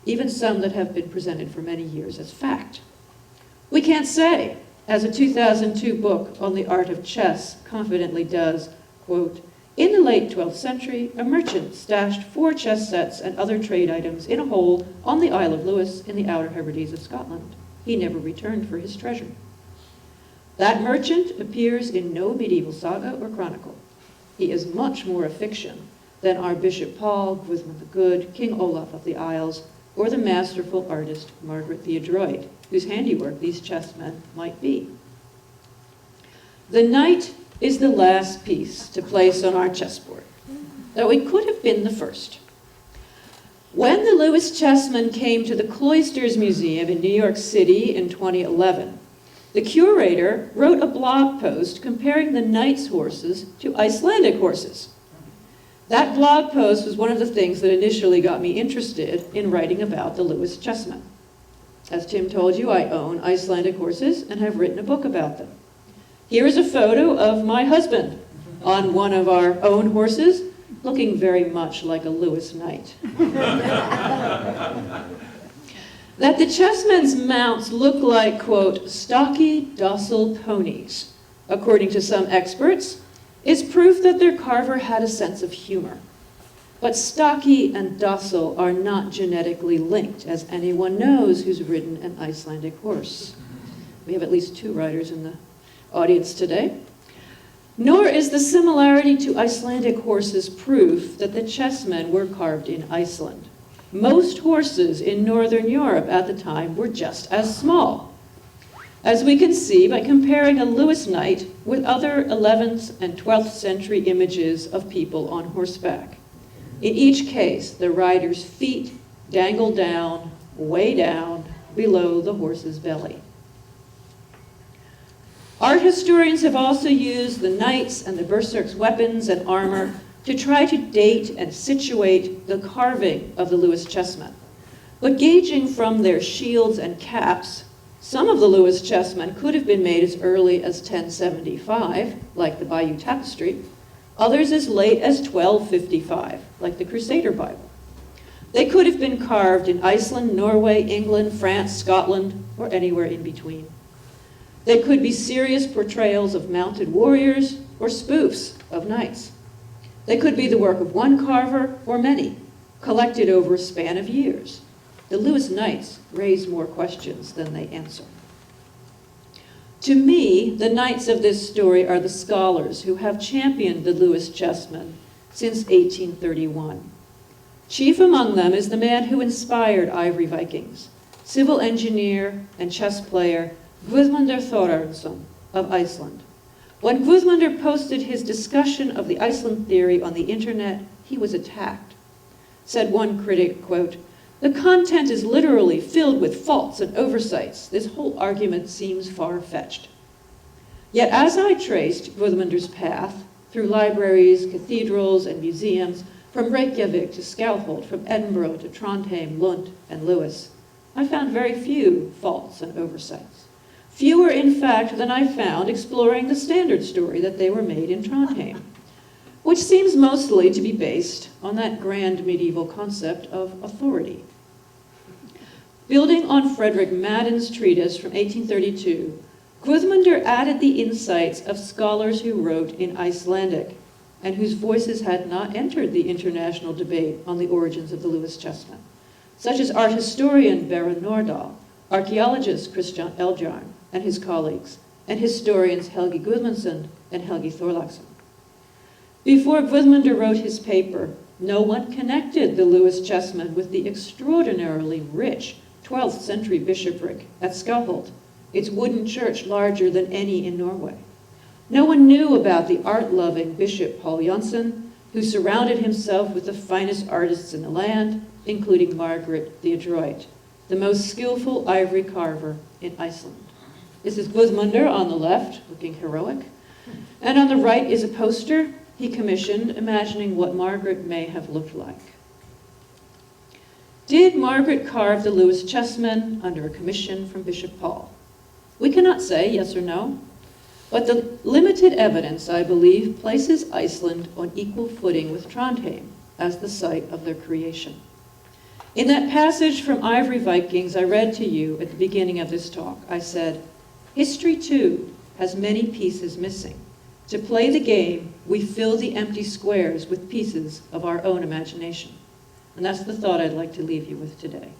even some that have been presented for many years as fact. We can't say, as a 2002 book on the art of chess confidently does, quote, in the late 12th century, a merchant stashed 4 chess sets and other trade items in a hole on the Isle of Lewis in the Outer Hebrides of Scotland. He never returned for his treasure. That merchant appears in no medieval saga or chronicle. He is much more a fiction than our Bishop Paul, Gudmund the Good, King Olaf of the Isles, or the masterful artist Margaret the Adroit, whose handiwork these chessmen might be. The knight is the last piece to place on our chessboard, though it could have been the first. When the Lewis Chessmen came to the Cloisters Museum in New York City in 2011, the curator wrote a blog post comparing the knight's horses to Icelandic horses. That blog post was one of the things that initially got me interested in writing about the Lewis Chessmen. As Tim told you, I own Icelandic horses and have written a book about them. Here is a photo of my husband on one of our own horses, looking very much like a Lewis knight. That the chessmen's mounts look like, quote, stocky, docile ponies, according to some experts, is proof that their carver had a sense of humor. But stocky and docile are not genetically linked, as anyone knows who's ridden an Icelandic horse. We have at least 2 riders in the audience today. Nor is the similarity to Icelandic horses proof that the chessmen were carved in Iceland. Most horses in Northern Europe at the time were just as small, as we can see by comparing a Lewis knight with other 11th and 12th century images of people on horseback. In each case, the rider's feet dangle down, way down, below the horse's belly. Art historians have also used the knights and the berserk's weapons and armor to try to date and situate the carving of the Lewis chessmen. But gauging from their shields and caps, some of the Lewis chessmen could have been made as early as 1075, like the Bayeux Tapestry, others as late as 1255, like the Crusader Bible. They could have been carved in Iceland, Norway, England, France, Scotland, or anywhere in between. They could be serious portrayals of mounted warriors or spoofs of knights. They could be the work of one carver or many, collected over a span of years. The Lewis knights raise more questions than they answer. To me, the knights of this story are the scholars who have championed the Lewis chessmen since 1831. Chief among them is the man who inspired Ivory Vikings, civil engineer and chess player Guðmundur Þórarinsson of Iceland. When Guðmundur posted his discussion of the Iceland theory on the internet, he was attacked. Said one critic, quote, "The content is literally filled with faults and oversights. This whole argument seems far-fetched." Yet as I traced Guðmundur's path through libraries, cathedrals, and museums, from Reykjavik to Skálholt, from Edinburgh to Trondheim, Lund, and Lewis, I found very few faults and oversights. Fewer, in fact, than I found exploring the standard story that they were made in Trondheim, which seems mostly to be based on that grand medieval concept of authority. Building on Frederick Madden's treatise from 1832, Guðmundur added the insights of scholars who wrote in Icelandic and whose voices had not entered the international debate on the origins of the Lewis chessmen, such as art historian Baron Nordahl, archaeologist Christian Eldjarn and his colleagues, and historians Helgi Gudmundsson and Helgi Thorlaksson. Before Guðmundur wrote his paper, no one connected the Lewis chessmen with the extraordinarily rich 12th century bishopric at Skálholt, its wooden church larger than any in Norway. No one knew about the art-loving Bishop Paul Janssen, who surrounded himself with the finest artists in the land, including Margaret the Adroit, the most skillful ivory carver in Iceland. This is Guðmundur on the left, looking heroic, and on the right is a poster he commissioned, imagining what Margaret may have looked like. Did Margaret carve the Lewis chessmen under a commission from Bishop Paul? We cannot say yes or no, but the limited evidence, I believe, places Iceland on equal footing with Trondheim as the site of their creation. In that passage from Ivory Vikings I read to you at the beginning of this talk, I said, "History, too, has many pieces missing. To play the game, we fill the empty squares with pieces of our own imagination." And that's the thought I'd like to leave you with today.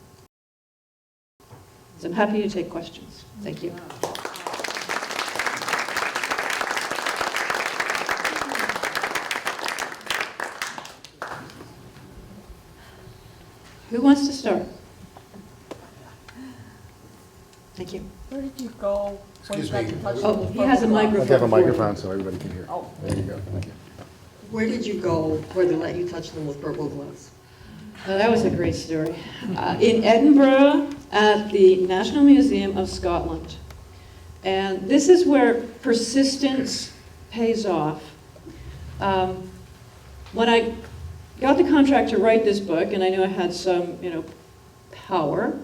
So I'm happy to take questions. Thank you. Who wants to start? Thank you. Where did you go? Excuse when me. you touched Oh, the he has a purple rock? microphone. I have a microphone so everybody can hear. Oh. There you go. Thank you. Where did you go where they let you touch them with purple gloves? Oh, that was a great story. In Edinburgh at the National Museum of Scotland. And this is where persistence pays off. When I got the contract to write this book, and I knew I had some, power,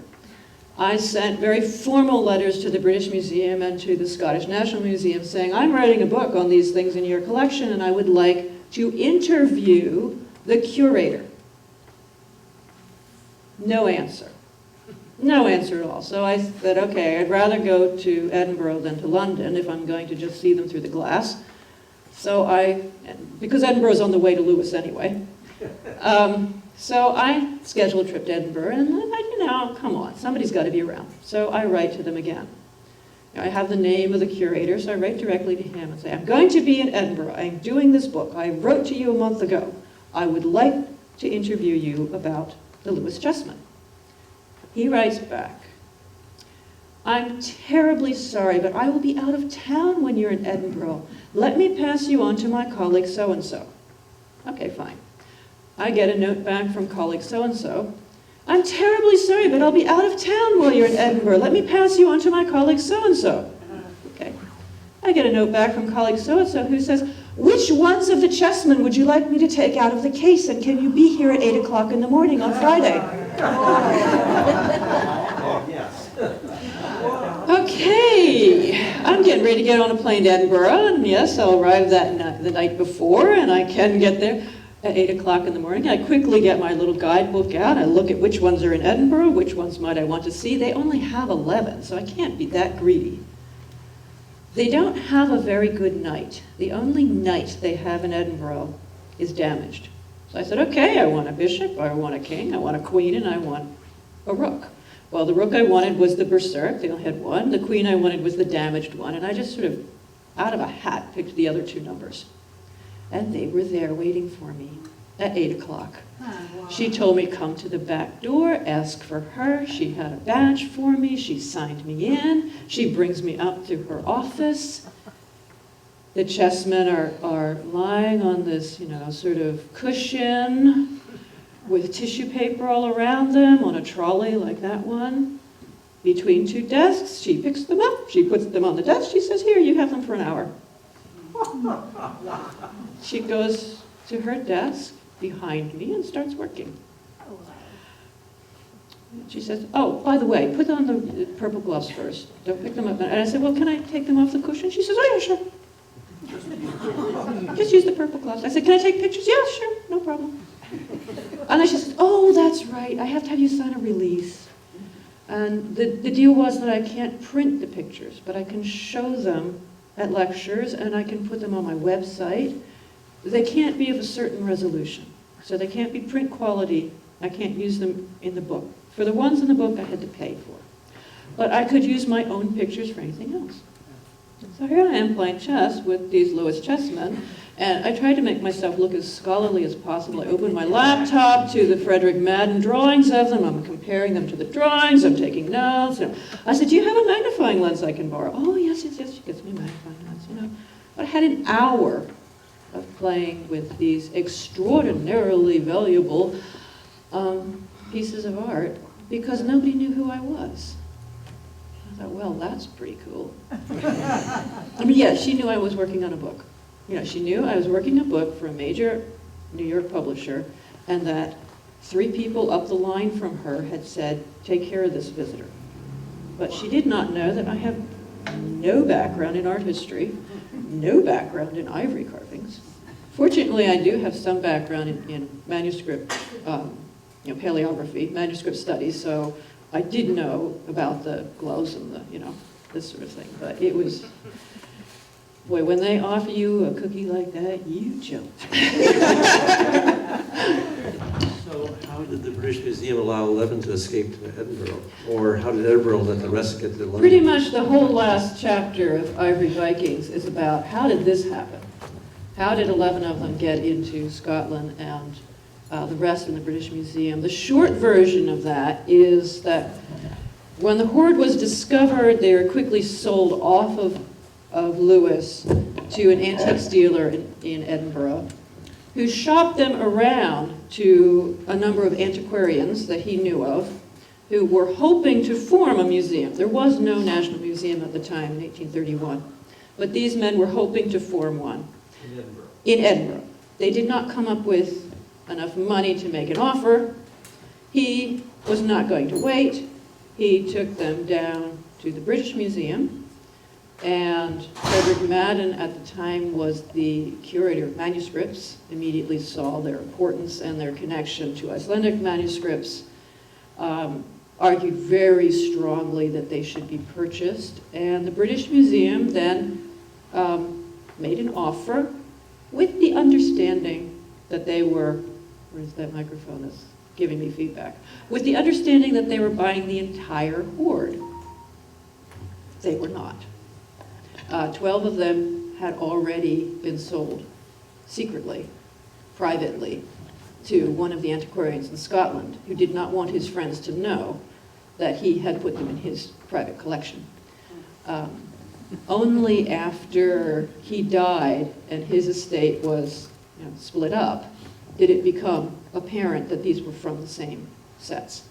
I sent very formal letters to the British Museum and to the Scottish National Museum saying, "I'm writing a book on these things in your collection, and I would like to interview the curator." No answer. No answer at all. So I said, okay, I'd rather go to Edinburgh than to London if I'm going to just see them through the glass. So because Edinburgh is on the way to Lewis anyway. So I scheduled a trip to Edinburgh, and come on, somebody's got to be around. So I write to them again. I have the name of the curator, so I write directly to him and say, "I'm going to be in Edinburgh. I'm doing this book. I wrote to you a month ago. I would like to interview you about the Lewis Chessmen. He writes back, I'm terribly sorry, but I will be out of town when you're in Edinburgh. Let me pass you on to my colleague so-and-so. Okay, fine. I get a note back from colleague so-and-so. I'm terribly sorry, but I'll be out of town while you're in Edinburgh. Let me pass you on to my colleague so-and-so. Okay. I get a note back from colleague so-and-so who says, which ones of the chessmen would you like me to take out of the case, and can you be here at 8 o'clock in the morning on Friday? Okay, I'm getting ready to get on a plane to Edinburgh, and yes, I'll arrive the night before, and I can get there at 8 o'clock in the morning. I quickly get my little guidebook out. I look at which ones are in Edinburgh, which ones might I want to see. They only have 11, so I can't be that greedy. They don't have a very good knight. The only knight they have in Edinburgh is damaged. So I said, okay, I want a bishop, I want a king, I want a queen, and I want a rook. Well, the rook I wanted was the berserk, they only had one. The queen I wanted was the damaged one, and I just sort of, out of a hat, picked the other two numbers. And they were there waiting for me at 8 o'clock. She told me, come to the back door, ask for her. She had a badge for me. She signed me in. She brings me up to her office. The chessmen are lying on this, sort of cushion with tissue paper all around them on a trolley like that one. Between two desks, she picks them up. She puts them on the desk. She says, here, you have them for an hour. She goes to her desk behind me and starts working. She says, oh, by the way, put on the purple gloves first. Don't pick them up. And I said, well, can I take them off the cushion? She says, oh, yeah, sure. Just use the purple gloves. I said, can I take pictures? Yeah, sure, no problem. And then she said, oh, that's right. I have to have you sign a release. And the deal was that I can't print the pictures, but I can show them at lectures, and I can put them on my website. They can't be of a certain resolution, so they can't be print quality. I can't use them in the book. For the ones in the book, I had to pay for. But I could use my own pictures for anything else. So here I am playing chess with these Lewis Chessmen, and I tried to make myself look as scholarly as possible. I opened my laptop to the Frederick Madden drawings of them. I'm comparing them to the drawings. I'm taking notes. I said, do you have a magnifying lens I can borrow? Oh, yes. She gets me a magnifying lens, But I had an hour of playing with these extraordinarily valuable pieces of art because nobody knew who I was. I thought, well, that's pretty cool. I mean, yeah, she knew I was working on a book. She knew I was working a book for a major New York publisher, and that 3 people up the line from her had said, take care of this visitor. But she did not know that I have no background in art history, no background in ivory carvings. Fortunately, I do have some background in manuscript, paleography, manuscript studies, so I did know about the gloves and this sort of thing. But it was, boy, when they offer you a cookie like that, you jump. So how did the British Museum allow 11 to escape to Edinburgh? Or how did Edinburgh let the rest get to London? Pretty much the whole last chapter of Ivory Vikings is about how did this happen? How did 11 of them get into Scotland and the rest in the British Museum? The short version of that is that when the hoard was discovered, they were quickly sold off of Lewis to an antiques dealer in Edinburgh, who shopped them around to a number of antiquarians that he knew of, who were hoping to form a museum. There was no National Museum at the time in 1831, but these men were hoping to form one. In Edinburgh. They did not come up with enough money to make an offer. He was not going to wait. He took them down to the British Museum, and Frederick Madden at the time was the curator of manuscripts, immediately saw their importance and their connection to Icelandic manuscripts, argued very strongly that they should be purchased, and the British Museum then made an offer with the understanding that they were, where's that microphone that's giving me feedback, with the understanding that they were buying the entire hoard. They were not. 12 of them had already been sold secretly, privately, to one of the antiquarians in Scotland who did not want his friends to know that he had put them in his private collection. Only after he died and his estate was split up did it become apparent that these were from the same sets.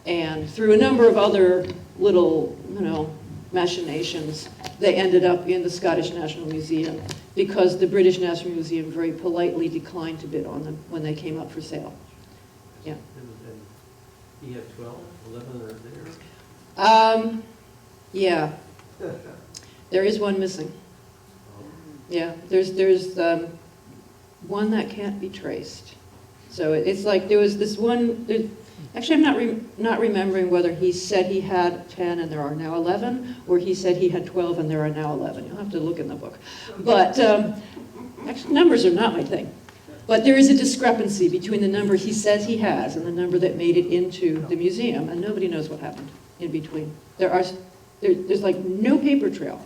And through a number of other little, machinations, they ended up in the Scottish National Museum because the British National Museum very politely declined to bid on them when they came up for sale. Yeah. And you have 12, 11 are there? Yeah. There is one missing. Yeah, there's one that can't be traced. So it's like there was this one. Actually, I'm not remembering whether he said he had 10 and there are now 11, or he said he had 12 and there are now 11. You'll have to look in the book. But actually, numbers are not my thing. But there is a discrepancy between the number he says he has and the number that made it into the museum, and nobody knows what happened in between. There's like no paper trail.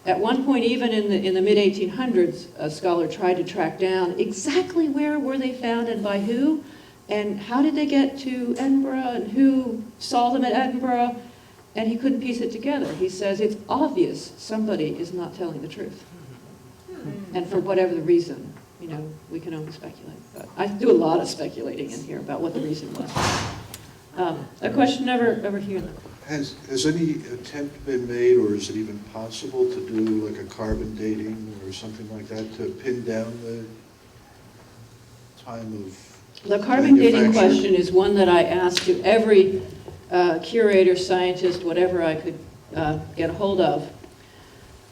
At one point, even in the mid-1800s, a scholar tried to track down exactly where were they found and by who, and how did they get to Edinburgh, and who saw them at Edinburgh, and he couldn't piece it together. He says it's obvious somebody is not telling the truth. And for whatever the reason, we can only speculate. But I do a lot of speculating in here about what the reason was. A question over here. Has any attempt been made, or is it even possible to do like a carbon dating or something like that to pin down the time of The carbon dating manufacture? question is one that I asked to every curator, scientist, whatever I could get a hold of.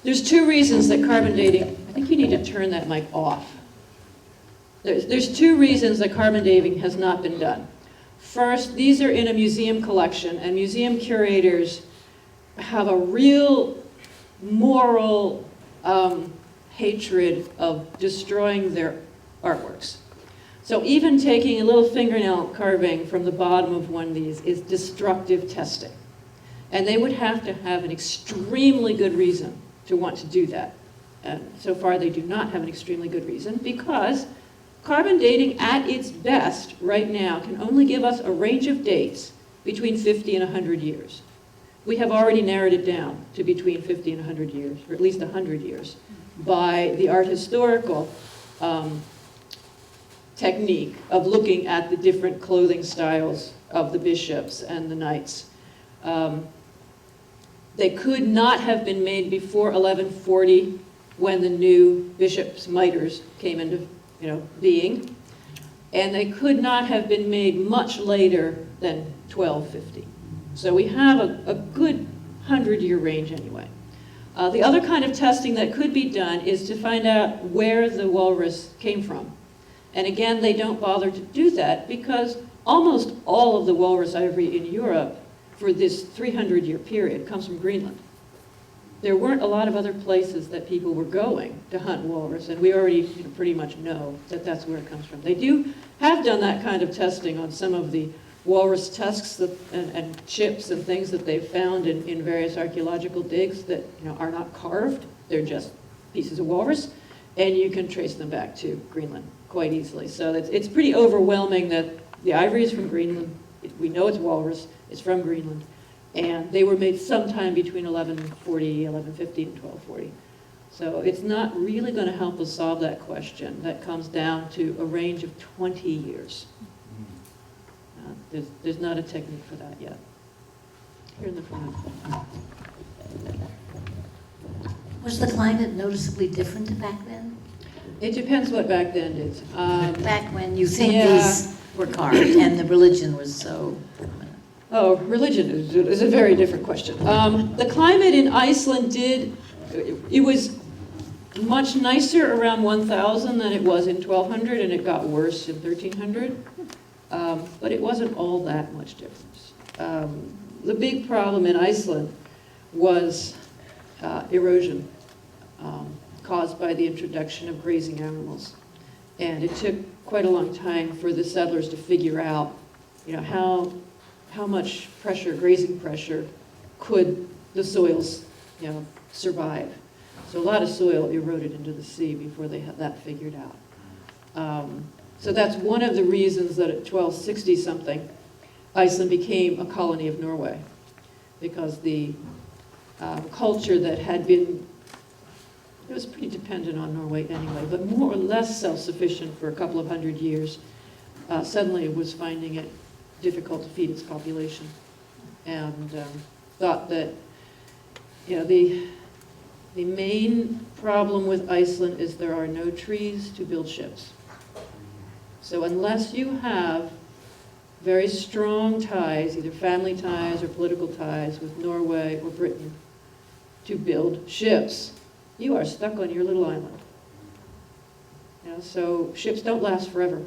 There's two reasons that carbon dating, I think you need to turn that mic off. There's two reasons that carbon dating has not been done. First, these are in a museum collection, and museum curators have a real moral hatred of destroying their artworks. So even taking a little fingernail carving from the bottom of one of these is destructive testing. And they would have to have an extremely good reason to want to do that. And so far they do not have an extremely good reason, because carbon dating at its best right now can only give us a range of dates between 50 and 100 years. We have already narrowed it down to between 50 and 100 years, or at least 100 years, by the art historical technique of looking at the different clothing styles of the bishops and the knights. They could not have been made before 1140, when the new bishop's mitres came into being, and they could not have been made much later than 1250. So we have a good 100-year range anyway. The other kind of testing that could be done is to find out where the walrus came from. And again, they don't bother to do that because almost all of the walrus ivory in Europe for this 300-year period comes from Greenland. There weren't a lot of other places that people were going to hunt walrus, and we already pretty much know that that's where it comes from. They have done that kind of testing on some of the walrus tusks and chips and things that they've found in various archaeological digs that are not carved. They're just pieces of walrus, and you can trace them back to Greenland quite easily. So it's pretty overwhelming that the ivory is from Greenland. We know it's walrus. It's from Greenland. And they were made sometime between 1140, 1150, and 1240. So it's not really going to help us solve that question. That comes down to a range of 20 years. There's not a technique for that yet. Here in the front. Was the climate noticeably different back then? It depends what back then is. Back when you think yeah. these were carved and the religion was so prominent. Oh, religion is a very different question. The climate in Iceland it was much nicer around 1000 than it was in 1200, and it got worse in 1300. But it wasn't all that much difference. The big problem in Iceland was erosion caused by the introduction of grazing animals. And it took quite a long time for the settlers to figure out, how much pressure, grazing pressure, could the soils, survive. So a lot of soil eroded into the sea before they had that figured out. So that's one of the reasons that at 1260-something, Iceland became a colony of Norway, because the culture that had been, it was pretty dependent on Norway anyway, but more or less self-sufficient for a couple of hundred years, suddenly was finding it difficult to feed its population, and thought that, you know, the main problem with Iceland is there are no trees to build ships. So unless you have very strong ties, either family ties or political ties with Norway or Britain, to build ships, you are stuck on your little island. You know, so ships don't last forever.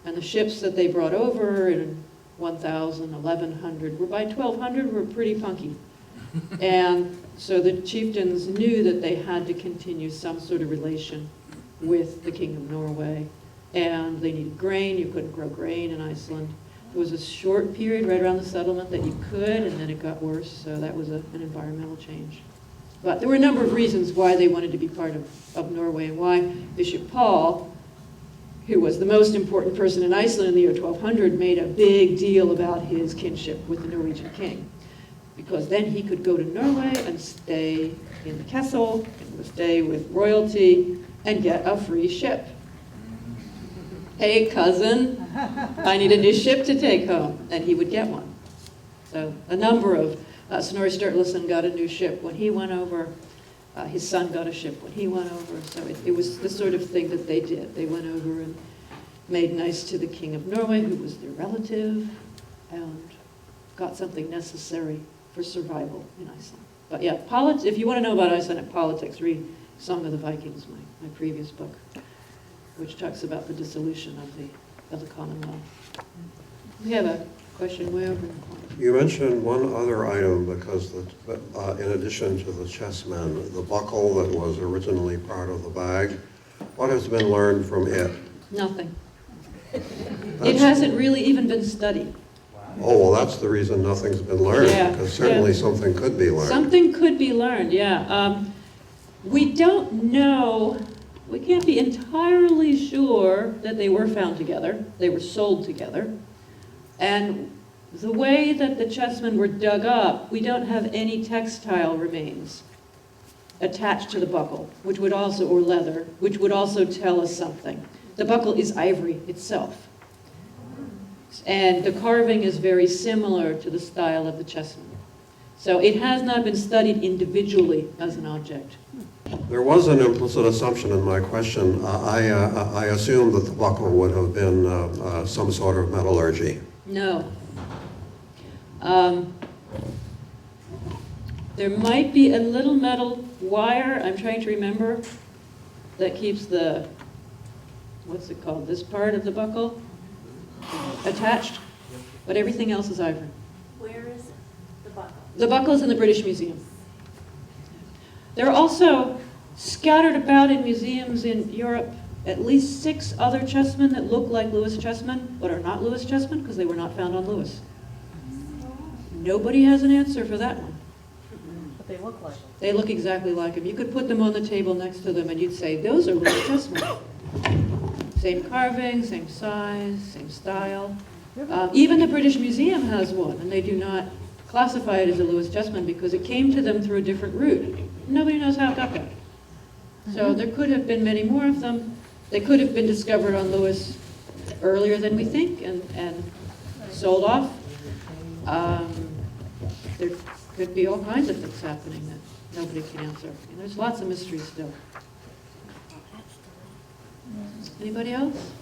And the ships that they brought over in 1000, 1100, were by 1200 were pretty funky. And so the chieftains knew that they had to continue some sort of relation with the King of Norway. And they needed grain. You couldn't grow grain in Iceland. There was a short period right around the settlement that you could, and then it got worse, so that was an environmental change. But there were a number of reasons why they wanted to be part of Norway, and why Bishop Paul, who was the most important person in Iceland in the year 1200, made a big deal about his kinship with the Norwegian king. Because then he could go to Norway and stay in the castle, and stay with royalty, and get a free ship. Hey, cousin, I need a new ship to take home. And he would get one. So a number of, Snorri Sturluson got a new ship when he went over. His son got a ship when he went over. So it was the sort of thing that they did. They went over and made nice to the King of Norway, who was their relative, and got something necessary for survival in Iceland. But yeah, if you want to know about Icelandic politics, read Song of the Vikings, my previous book, which talks about the dissolution of the Commonwealth. We have a question way over in the corner. You mentioned one other item, because in addition to the chessmen, the buckle that was originally part of the bag, what has been learned from it? Nothing. It hasn't really even been studied. Oh, well, that's the reason nothing's been learned, Yeah, because certainly yeah. something could be learned. Something could be learned, yeah. We don't know, we can't be entirely sure that they were found together. They were sold together. And the way that the chessmen were dug up, we don't have any textile remains attached to the buckle, which would also, or leather, which would also tell us something. The buckle is ivory itself. And the carving is very similar to the style of the chessmen. So it has not been studied individually as an object. There was an implicit assumption in my question. I assumed that the buckle would have been some sort of metallurgy. No. There might be a little metal wire, I'm trying to remember, that keeps the, what's it called, this part of the buckle attached, but everything else is ivory. Where is the buckle? The buckle is in the British Museum. There are also scattered about in museums in Europe at least 6 other chessmen that look like Lewis Chessmen, but are not Lewis Chessmen because they were not found on Lewis. Nobody has an answer for that one. But they look like them. They look exactly like him. You could put them on the table next to them and you'd say, those are Lewis Chessmen. Same carving, same size, same style. Even the British Museum has one, and they do not classify it as a Lewis Chessmen because it came to them through a different route. Nobody knows how it got there. So there could have been many more of them. They could have been discovered on Lewis earlier than we think and sold off. There could be all kinds of things happening that nobody can answer. And there's lots of mysteries still. Anybody else?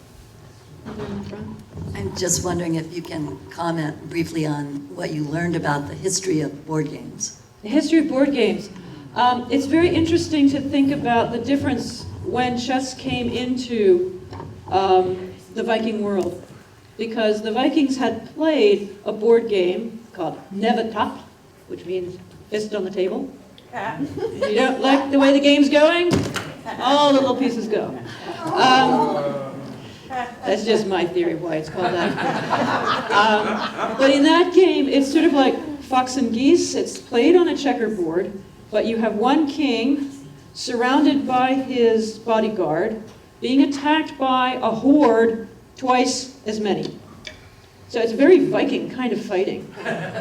Over in the front? I'm just wondering if you can comment briefly on what you learned about the history of board games. The history of board games. It's very interesting to think about the difference when chess came into the Viking world. Because the Vikings had played a board game called Nevatap, which means fist on the table. You don't like the way the game's going? All the little pieces go. That's just my theory of why it's called that. But in that game, it's sort of like fox and geese. It's played on a checkerboard, but you have one king surrounded by his bodyguard, being attacked by a horde twice as many. So it's very Viking kind of fighting.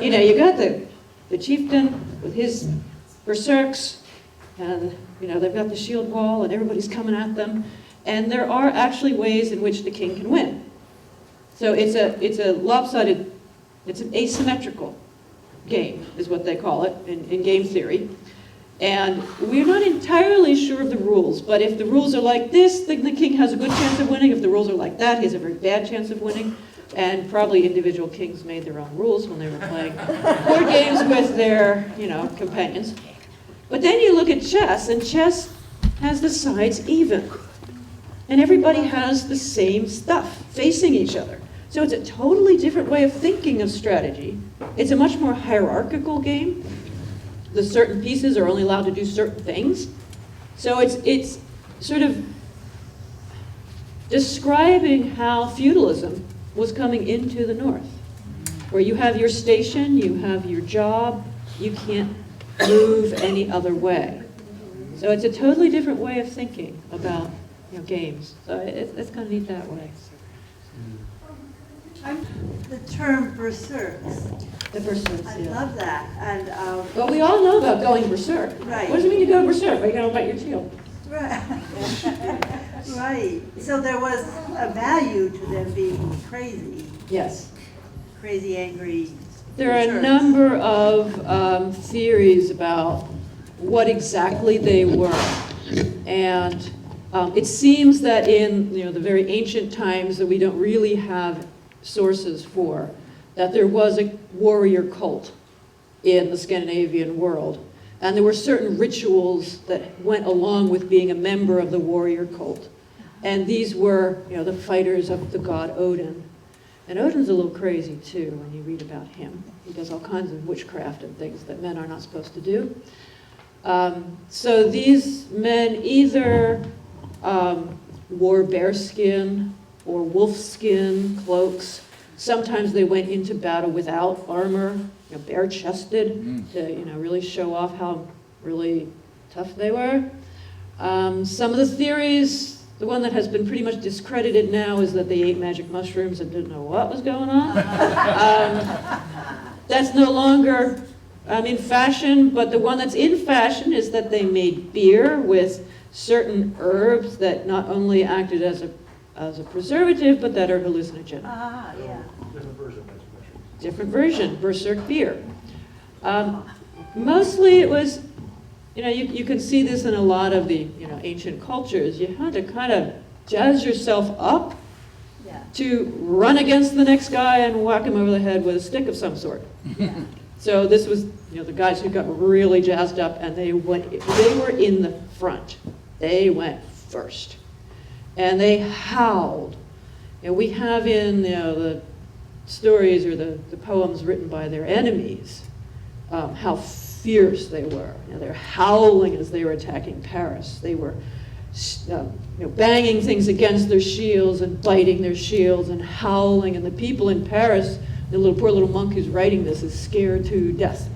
You know, you got the chieftain with his berserks, and you know, they've got the shield wall and everybody's coming at them. And there are actually ways in which the king can win. So it's a lopsided, it's an asymmetrical game, is what they call it in game theory. And we're not entirely sure of the rules, but if the rules are like this, then the king has a good chance of winning. If the rules are like that, he has a very bad chance of winning. And probably individual kings made their own rules when they were playing board games with their, you know, companions. But then you look at chess, and chess has the sides even. And everybody has the same stuff facing each other. So it's a totally different way of thinking of strategy. It's a much more hierarchical game. The certain pieces are only allowed to do certain things. So it's sort of describing how feudalism was coming into the North, where you have your station, you have your job, you can't move any other way. So it's a totally different way of thinking about, you know, games. So it's kind of neat that way. The term berserks. The berserks, I yeah. love that. And Well, we all know about going berserk. Right. What does it mean to go berserk? You gotta bite your tail. right. Right. So there was a value to them being crazy, Yes. crazy, angry. There are a berserks. number of theories about what exactly they were. And it seems that in, you know, the very ancient times that we don't really have sources for, that there was a warrior cult in the Scandinavian world. And there were certain rituals that went along with being a member of the warrior cult. And these were, you know, the fighters of the god Odin. And Odin's a little crazy too when you read about him. He does all kinds of witchcraft and things that men are not supposed to do. So these men either wore bearskin or wolfskin cloaks. Sometimes they went into battle without armor, you know, bare-chested, to, you know, really show off how really tough they were. Some of the theories, the one that has been pretty much discredited now, is that they ate magic mushrooms and didn't know what was going on. That's no longer in fashion, but the one that's in fashion is that they made beer with certain herbs that not only acted as a preservative, but that are hallucinogenic. Ah, yeah. Different version, berserk beer. Mostly it was, you know, you can see this in a lot of the, you know, ancient cultures. You had to kind of jazz yourself up Yeah. to run against the next guy and whack him over the head with a stick of some sort. Yeah. So this was, you know, the guys who got really jazzed up, and they were in the front. They went first. And they howled. And we have in, you know, the stories or the poems written by their enemies, how fierce they were. You know, they're howling as they were attacking Paris. They were you know, banging things against their shields and biting their shields and howling. And the people in Paris, the poor little monk who's writing this, is scared to death.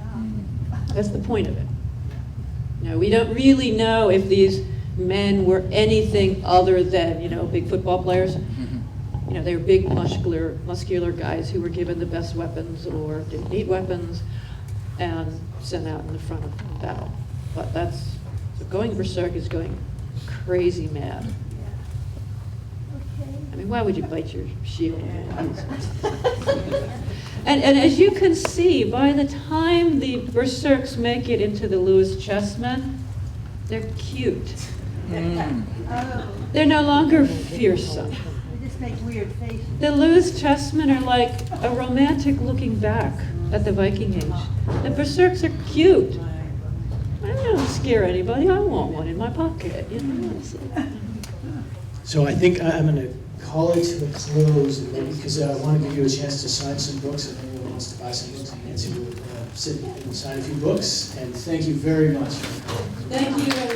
That's the point of it. You know, we don't really know if these men were anything other than, you know, big football players. You know, they were big, muscular guys who were given the best weapons or didn't need weapons and sent out in the front of battle. But so going berserk is going crazy mad. I mean, why would you bite your shield? And as you can see, by the time the berserks make it into the Lewis Chessmen, they're cute. Oh, They're no longer fearsome. they just make weird faces. The Lewis Chessmen are like a romantic looking back at the Viking Age. The berserks are cute. I don't scare anybody. I want one in my pocket. You know? So I think I'm going to call it to a close, because I want to give you a chance to sign some books. If anyone wants to buy some books, Nancy will sit and sign a few books. And thank you very much. Thank you.